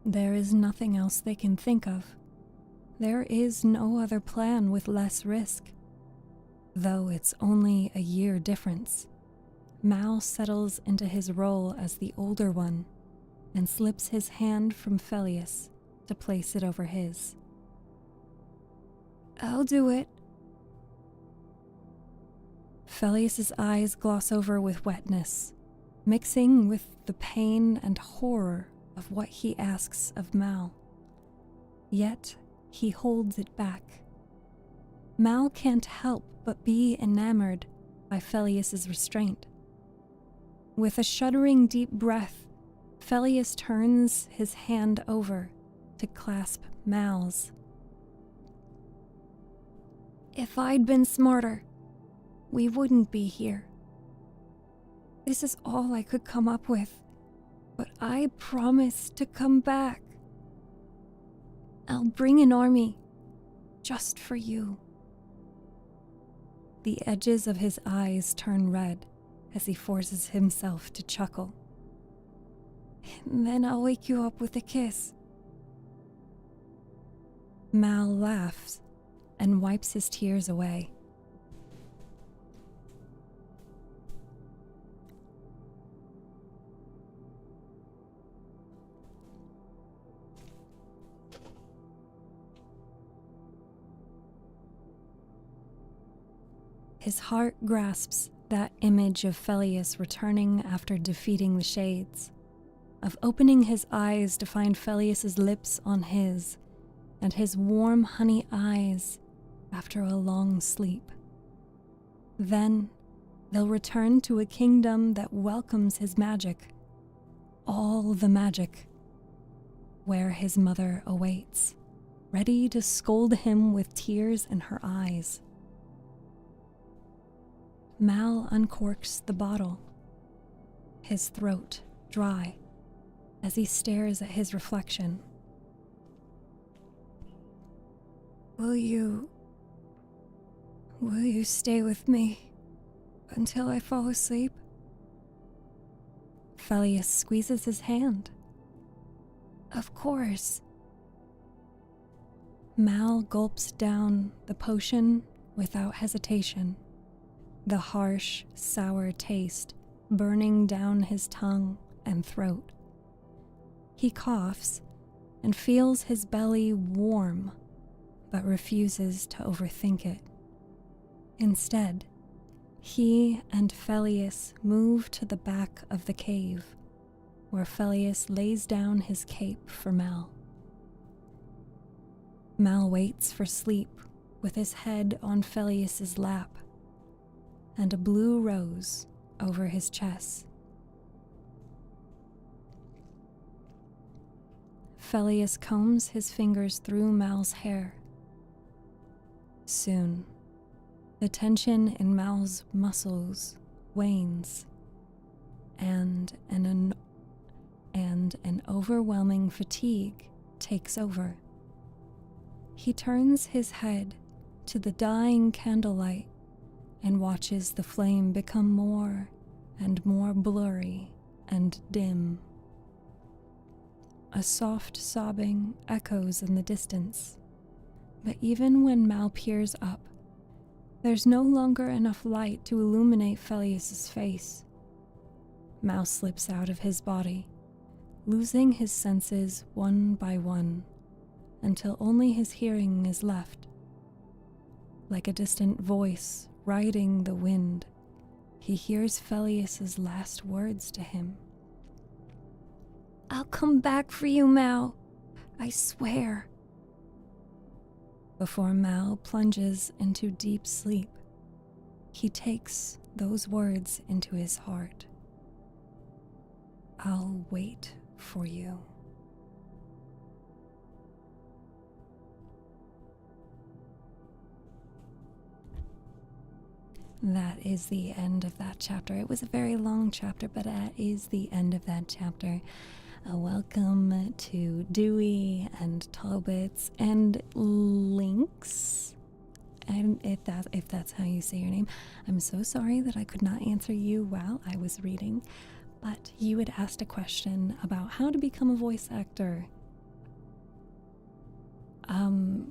There is nothing else they can think of. There is no other plan with less risk. Though it's only a year difference, Mal settles into his role as the older one and slips his hand from Felius to place it over his. "I'll do it." Felius' eyes gloss over with wetness, mixing with the pain and horror of what he asks of Mal. Yet he holds it back. Mal can't help but be enamored by Felius' restraint. With a shuddering deep breath, Felius turns his hand over to clasp Mal's. "If I'd been smarter, we wouldn't be here. This is all I could come up with. But I promise to come back. I'll bring an army just for you." The edges of his eyes turn red as he forces himself to chuckle. "And then I'll wake you up with a kiss." Mal laughs and wipes his tears away. His heart grasps that image of Pelias returning after defeating the Shades, of opening his eyes to find Pelias's lips on his, and his warm honey eyes after a long sleep. Then they'll return to a kingdom that welcomes his magic, all the magic, where his mother awaits, ready to scold him with tears in her eyes. Mal uncorks the bottle, his throat dry as he stares at his reflection. Will you stay with me until I fall asleep?" Pelias squeezes his hand. "Of course." Mal gulps down the potion without hesitation, the harsh, sour taste burning down his tongue and throat. He coughs and feels his belly warm, but refuses to overthink it. Instead, he and Pelias move to the back of the cave, where Pelias lays down his cape for Mal. Mal waits for sleep with his head on Pelias's lap, and a blue rose over his chest. Pelias combs his fingers through Mal's hair. Soon, the tension in Mal's muscles wanes, and an overwhelming fatigue takes over. He turns his head to the dying candlelight and watches the flame become more and more blurry and dim. A soft sobbing echoes in the distance, but even when Mal peers up, there's no longer enough light to illuminate Pelias's face. Mal slips out of his body, losing his senses one by one, until only his hearing is left. Like a distant voice riding the wind, he hears Pelias's last words to him. "I'll come back for you, Mal. I swear." Before Mal plunges into deep sleep, he takes those words into his heart. "I'll wait for you." That is the end of that chapter. It was a very long chapter, but that is the end of that chapter. Welcome to Dewey and Talbots and Lynx. And if that's how you say your name, I'm so sorry that I could not answer you while I was reading, but you had asked a question about how to become a voice actor.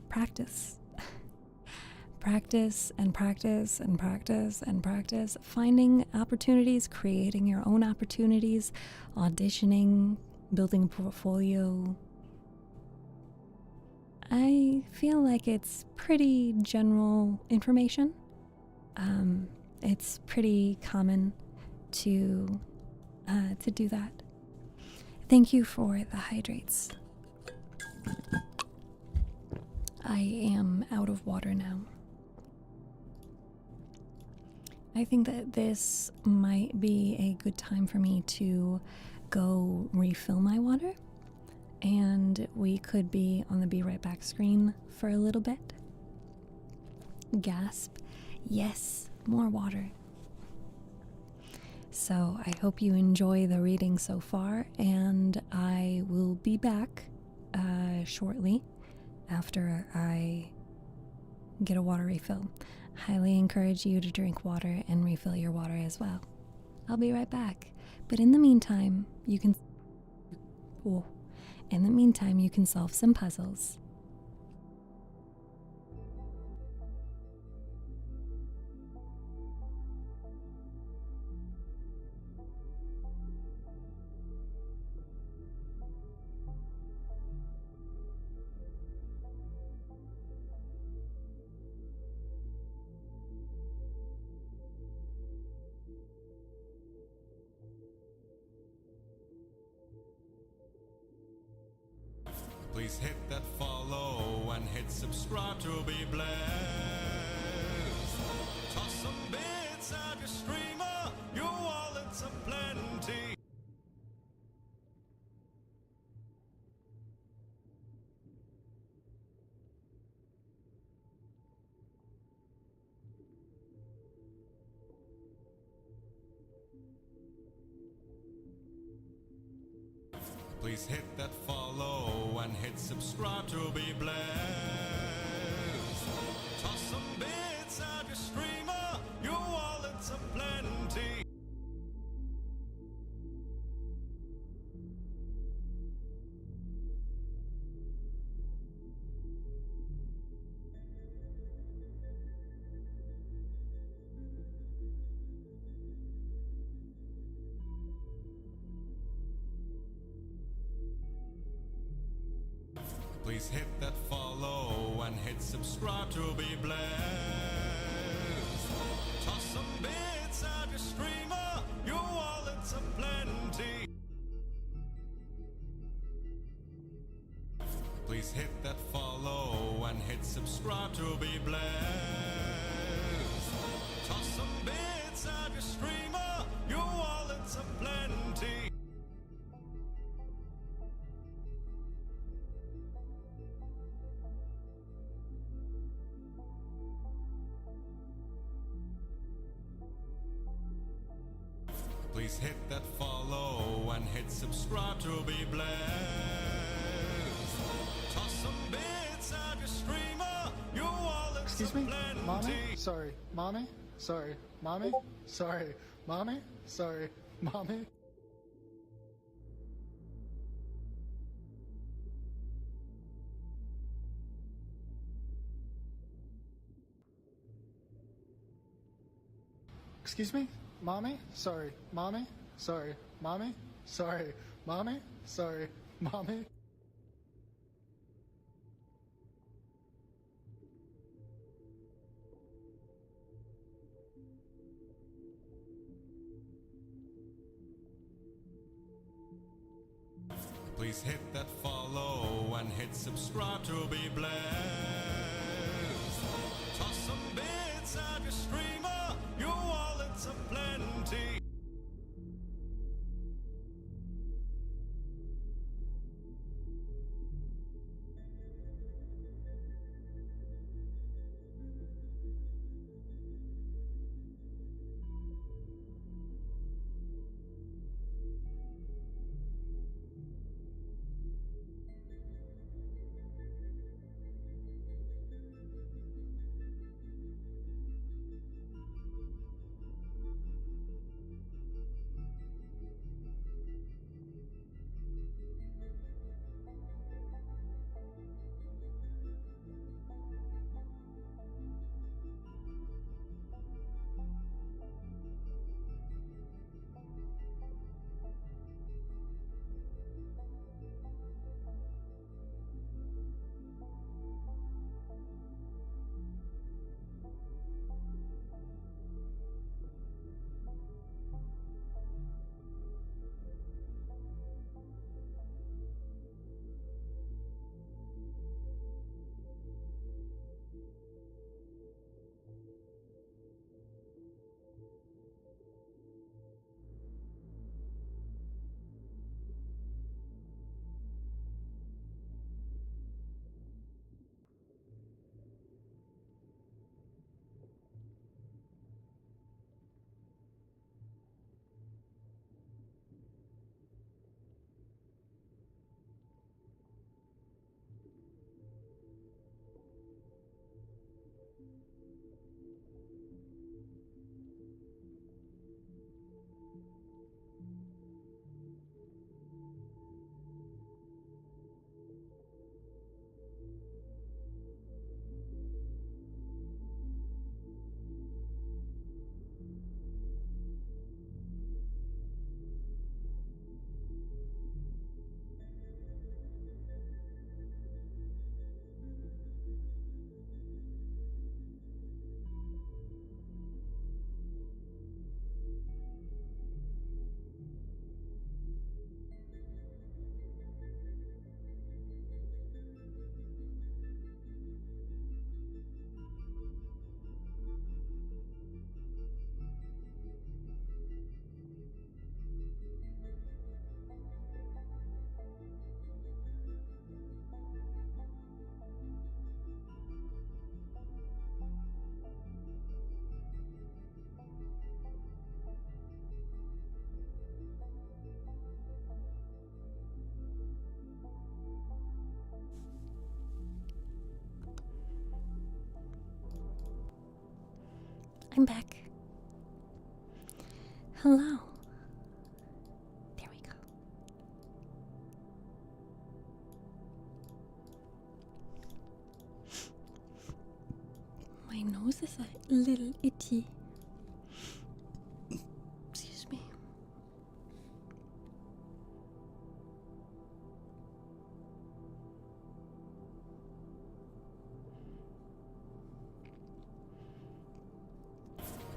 Practice. Practice and practice and practice and practice. Finding opportunities, creating your own opportunities, auditioning, building a portfolio. I feel like it's pretty general information. It's pretty common to do that. Thank you for the hydrates. I am out of water now. I think that this might be a good time for me to go refill my water, and we could be on the Be Right Back screen for a little bit. Gasp. Yes, more water. So I hope you enjoy the reading so far, and I will be back shortly after I get a water refill. Highly encourage you to drink water and refill your water as well. I'll be right back. But in the meantime, you can solve some puzzles. Please hit that follow and hit subscribe to be blessed. Toss some bits at your streamer, your wallet's aplenty. Please hit that follow and hit subscribe to be blessed. Toss some bits at your streamer, your wallet's aplenty. Please hit that follow and hit subscribe to be blessed. Toss some bits at your streamer, your wallet's aplenty. Please hit that follow and hit subscribe to be blessed. Toss some bits at your streamer, your wallet's aplenty. Please hit that follow and hit subscribe to be blessed. Toss some bits at your streamer, your wallet's Excuse me? aplenty. Mommy? Sorry. Mommy? Sorry. Mommy? Sorry. Mommy? Sorry. Mommy? Excuse me? Mommy? Sorry. Mommy? Sorry. Mommy? Sorry. Mommy? Sorry. Mommy? Please hit that follow and hit subscribe to be blessed. Toss some bits at your streamer, your wallet's aplenty. I'm back. Hello. There we go. My nose is a little itchy. Excuse me.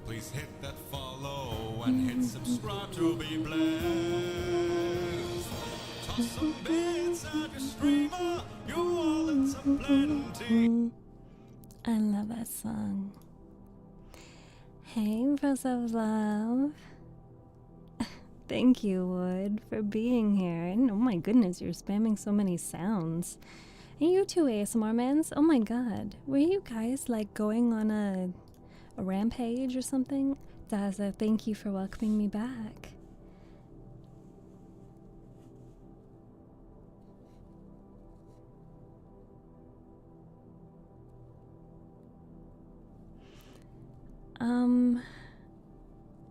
Please hit that follow and hit subscribe to be blessed. Toss some bits at your streamer, your wallet's a plenty. I love that song. Hey, Bros of Love. Thank you, Wood, for being here. And oh my goodness, you're spamming so many sounds. And you two ASMR mans, oh my god. Were you guys like going on a rampage or something? Daza, thank you for welcoming me back.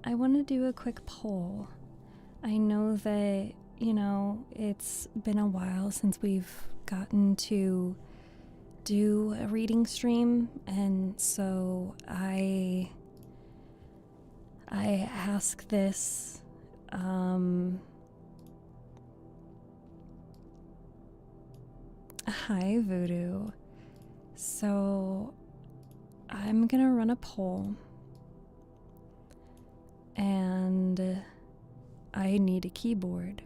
I want to do a quick poll. I know that, you know, it's been a while since we've gotten to do a reading stream, and so I ask this hi Voodoo. So I'm gonna run a poll, and I need a keyboard,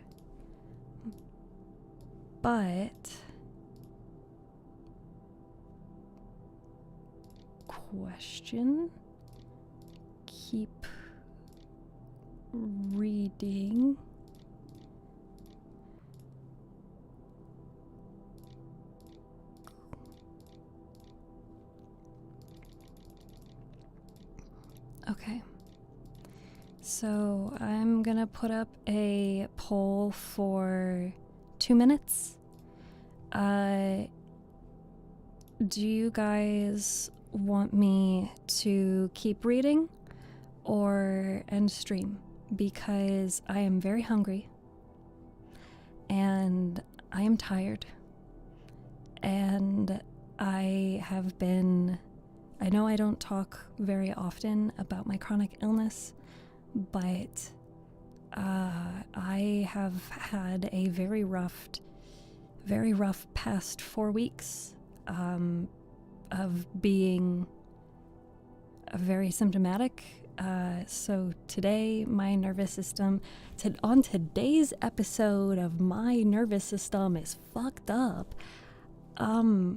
but question, keep reading. Okay, so I'm gonna put up a poll for 2 minutes. Do you guys want me to keep reading or end stream? Because I am very hungry and I am tired, and I know I don't talk very often about my chronic illness, but I have had a very rough past 4 weeks of being very symptomatic. So today, my nervous system, on today's episode of my nervous system is fucked up. I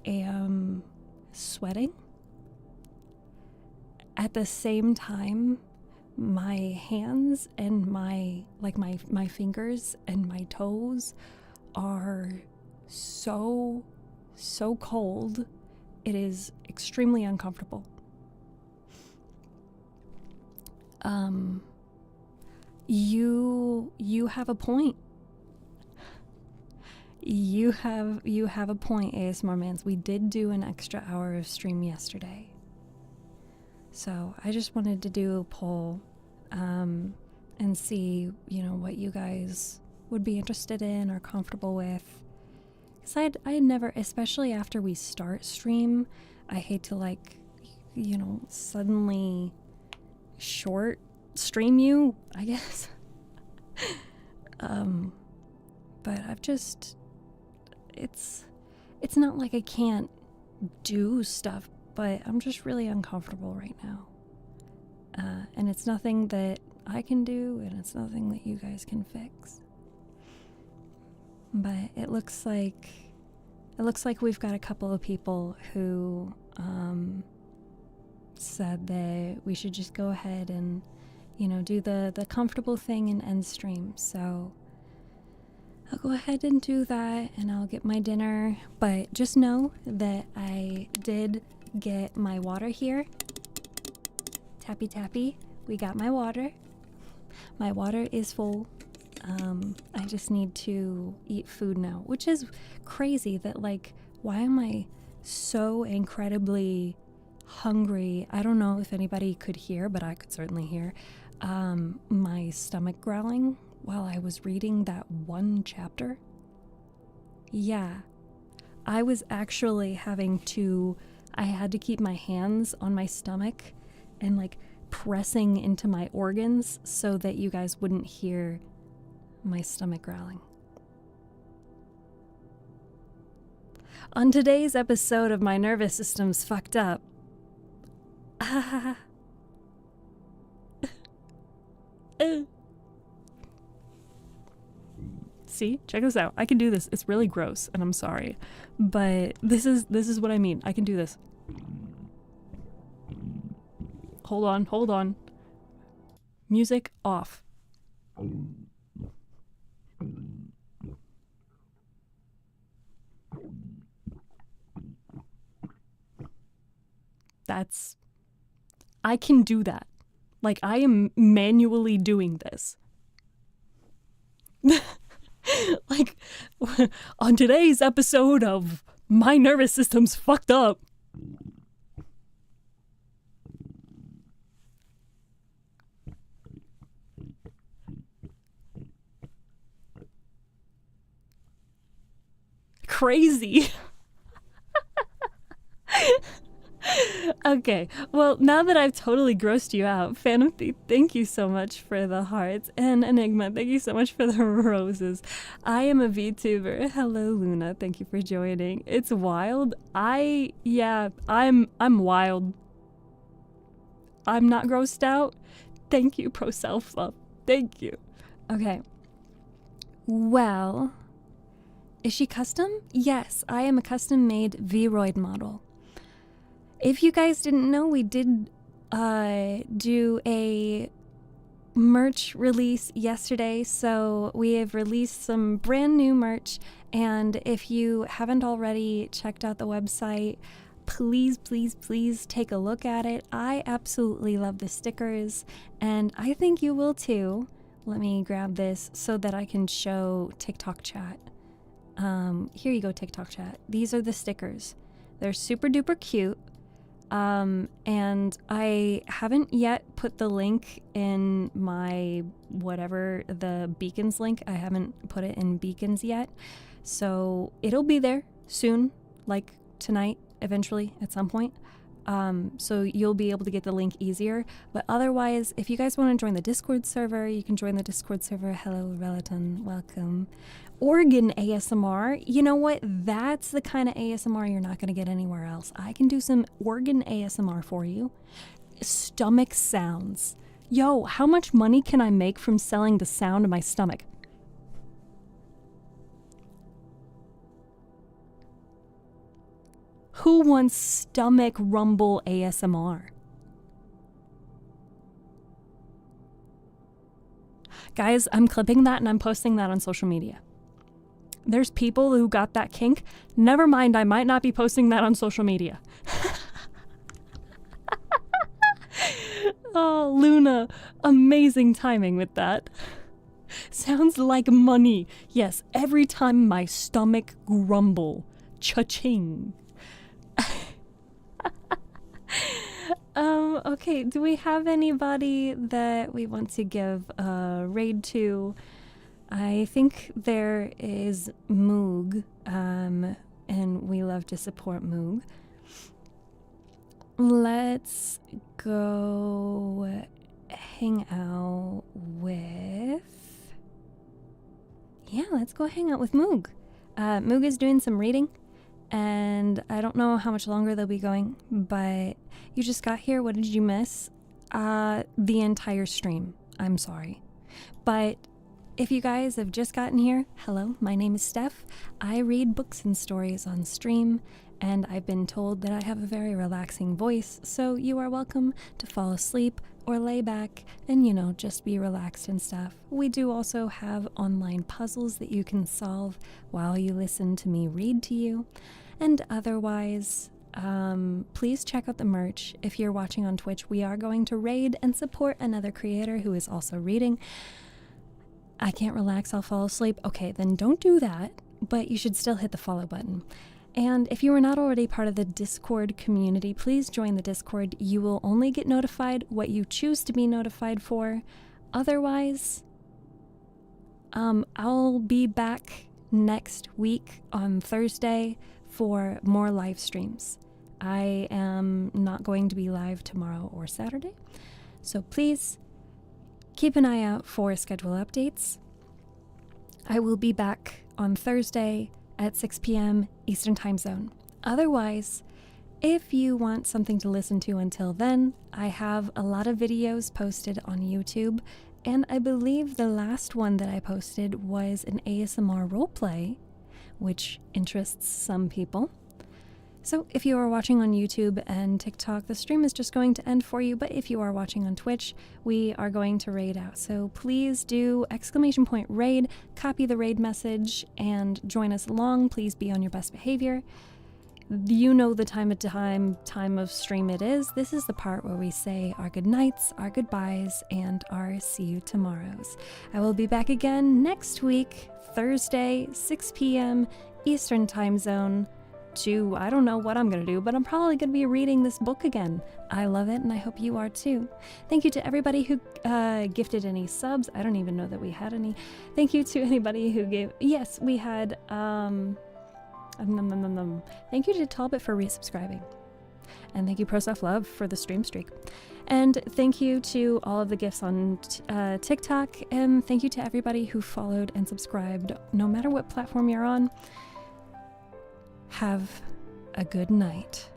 am sweating. At the same time, my hands and my fingers and my toes are so cold. It is extremely uncomfortable. You have a point. You have a point, ASMR mans. We did do an extra hour of stream yesterday. So I just wanted to do a poll and see, you know, what you guys would be interested in or comfortable with. Because I never, especially after we start stream, I hate to, like, you know, suddenly short stream you, I guess. But I've just, it's not like I can't do stuff, but I'm just really uncomfortable right now. And it's nothing that I can do, and it's nothing that you guys can fix. But it looks like we've got a couple of people who said that we should just go ahead and, you know, do the comfortable thing and end stream. So I'll go ahead and do that, and I'll get my dinner. But just know that I did get my water here. Tappy tappy, we got my water. My water is full. I just need to eat food now, which is crazy that, like, why am I so incredibly hungry. I don't know if anybody could hear, but I could certainly hear my stomach growling while I was reading that one chapter. Yeah, I was actually I had to keep my hands on my stomach and like pressing into my organs so that you guys wouldn't hear my stomach growling. On today's episode of My Nervous System's Fucked Up, see, check this out. I can do this. It's really gross, and I'm sorry, but this is what I mean. I can do this. Hold on. Music off. I can do that. Like, I am manually doing this. Like, on today's episode of My Nervous System's Fucked Up. Crazy. Okay, well, now that I've totally grossed you out, Phantom Thief, thank you so much for the hearts, and Enigma, thank you so much for the roses. I am a VTuber. Hello, Luna, thank you for joining. It's wild. I'm wild. I'm not grossed out. Thank you, Pro Self Love. Thank you. Okay. Well, is she custom? Yes, I am a custom-made Vroid model. If you guys didn't know, we did do a merch release yesterday, so we have released some brand new merch, and if you haven't already checked out the website, please take a look at it. I absolutely love the stickers, and I think you will too. Let me grab this so that I can show TikTok chat. Here you go, TikTok chat. These are the stickers. They're super duper cute. And I haven't yet put the link in my whatever, the beacons link. I haven't put it in beacons yet. So it'll be there soon, like tonight, eventually, at some point. So you'll be able to get the link easier. But otherwise, if you guys want to join the Discord server, you can join the Discord server. Hello, Relaton. Welcome. Organ ASMR. You know what? That's the kind of ASMR you're not going to get anywhere else. I can do some organ ASMR for you. Stomach sounds. Yo, how much money can I make from selling the sound of my stomach? Who wants stomach rumble ASMR? Guys, I'm clipping that and I'm posting that on social media. There's people who got that kink. Never mind, I might not be posting that on social media. Oh, Luna, amazing timing with that. Sounds like money. Yes, every time my stomach grumble. Cha-ching. Okay, do we have anybody that we want to give a raid to? I think there is Moog, and we love to support Moog. Let's go hang out with... Yeah, let's go hang out with Moog. Moog is doing some reading, and I don't know how much longer they'll be going, but you just got here. What did you miss? The entire stream. I'm sorry. But if you guys have just gotten here, hello, my name is Steph. I read books and stories on stream, and I've been told that I have a very relaxing voice, so you are welcome to fall asleep or lay back and, you know, just be relaxed and stuff. We do also have online puzzles that you can solve while you listen to me read to you. And otherwise, please check out the merch. If you're watching on Twitch, we are going to raid and support another creator who is also reading. I can't relax, I'll fall asleep. Okay, then don't do that, but you should still hit the follow button. And if you are not already part of the Discord community, please join the Discord. You will only get notified what you choose to be notified for. Otherwise, I'll be back next week on Thursday for more live streams. I am not going to be live tomorrow or Saturday, so please keep an eye out for schedule updates. I will be back on Thursday at 6 p.m. Eastern Time Zone. Otherwise, if you want something to listen to until then, I have a lot of videos posted on YouTube, and I believe the last one that I posted was an ASMR roleplay, which interests some people. So if you are watching on YouTube and TikTok, the stream is just going to end for you, but if you are watching on Twitch, we are going to raid out. So please do !raid, copy the raid message, and join us along. Please be on your best behavior. You know the time of stream it is. This is the part where we say our good nights, our goodbyes, and our see you tomorrows. I will be back again next week, Thursday, 6 p.m. Eastern Time Zone. I don't know what I'm going to do, but I'm probably going to be reading this book again. I love it, and I hope you are too. Thank you to everybody who gifted any subs. I don't even know that we had any. Thank you to anybody who gave... Yes, we had... Thank you to Talbot for resubscribing. And thank you, ProSelfLove, for the stream streak. And thank you to all of the gifts on TikTok. And thank you to everybody who followed and subscribed, no matter what platform you're on. Have a good night.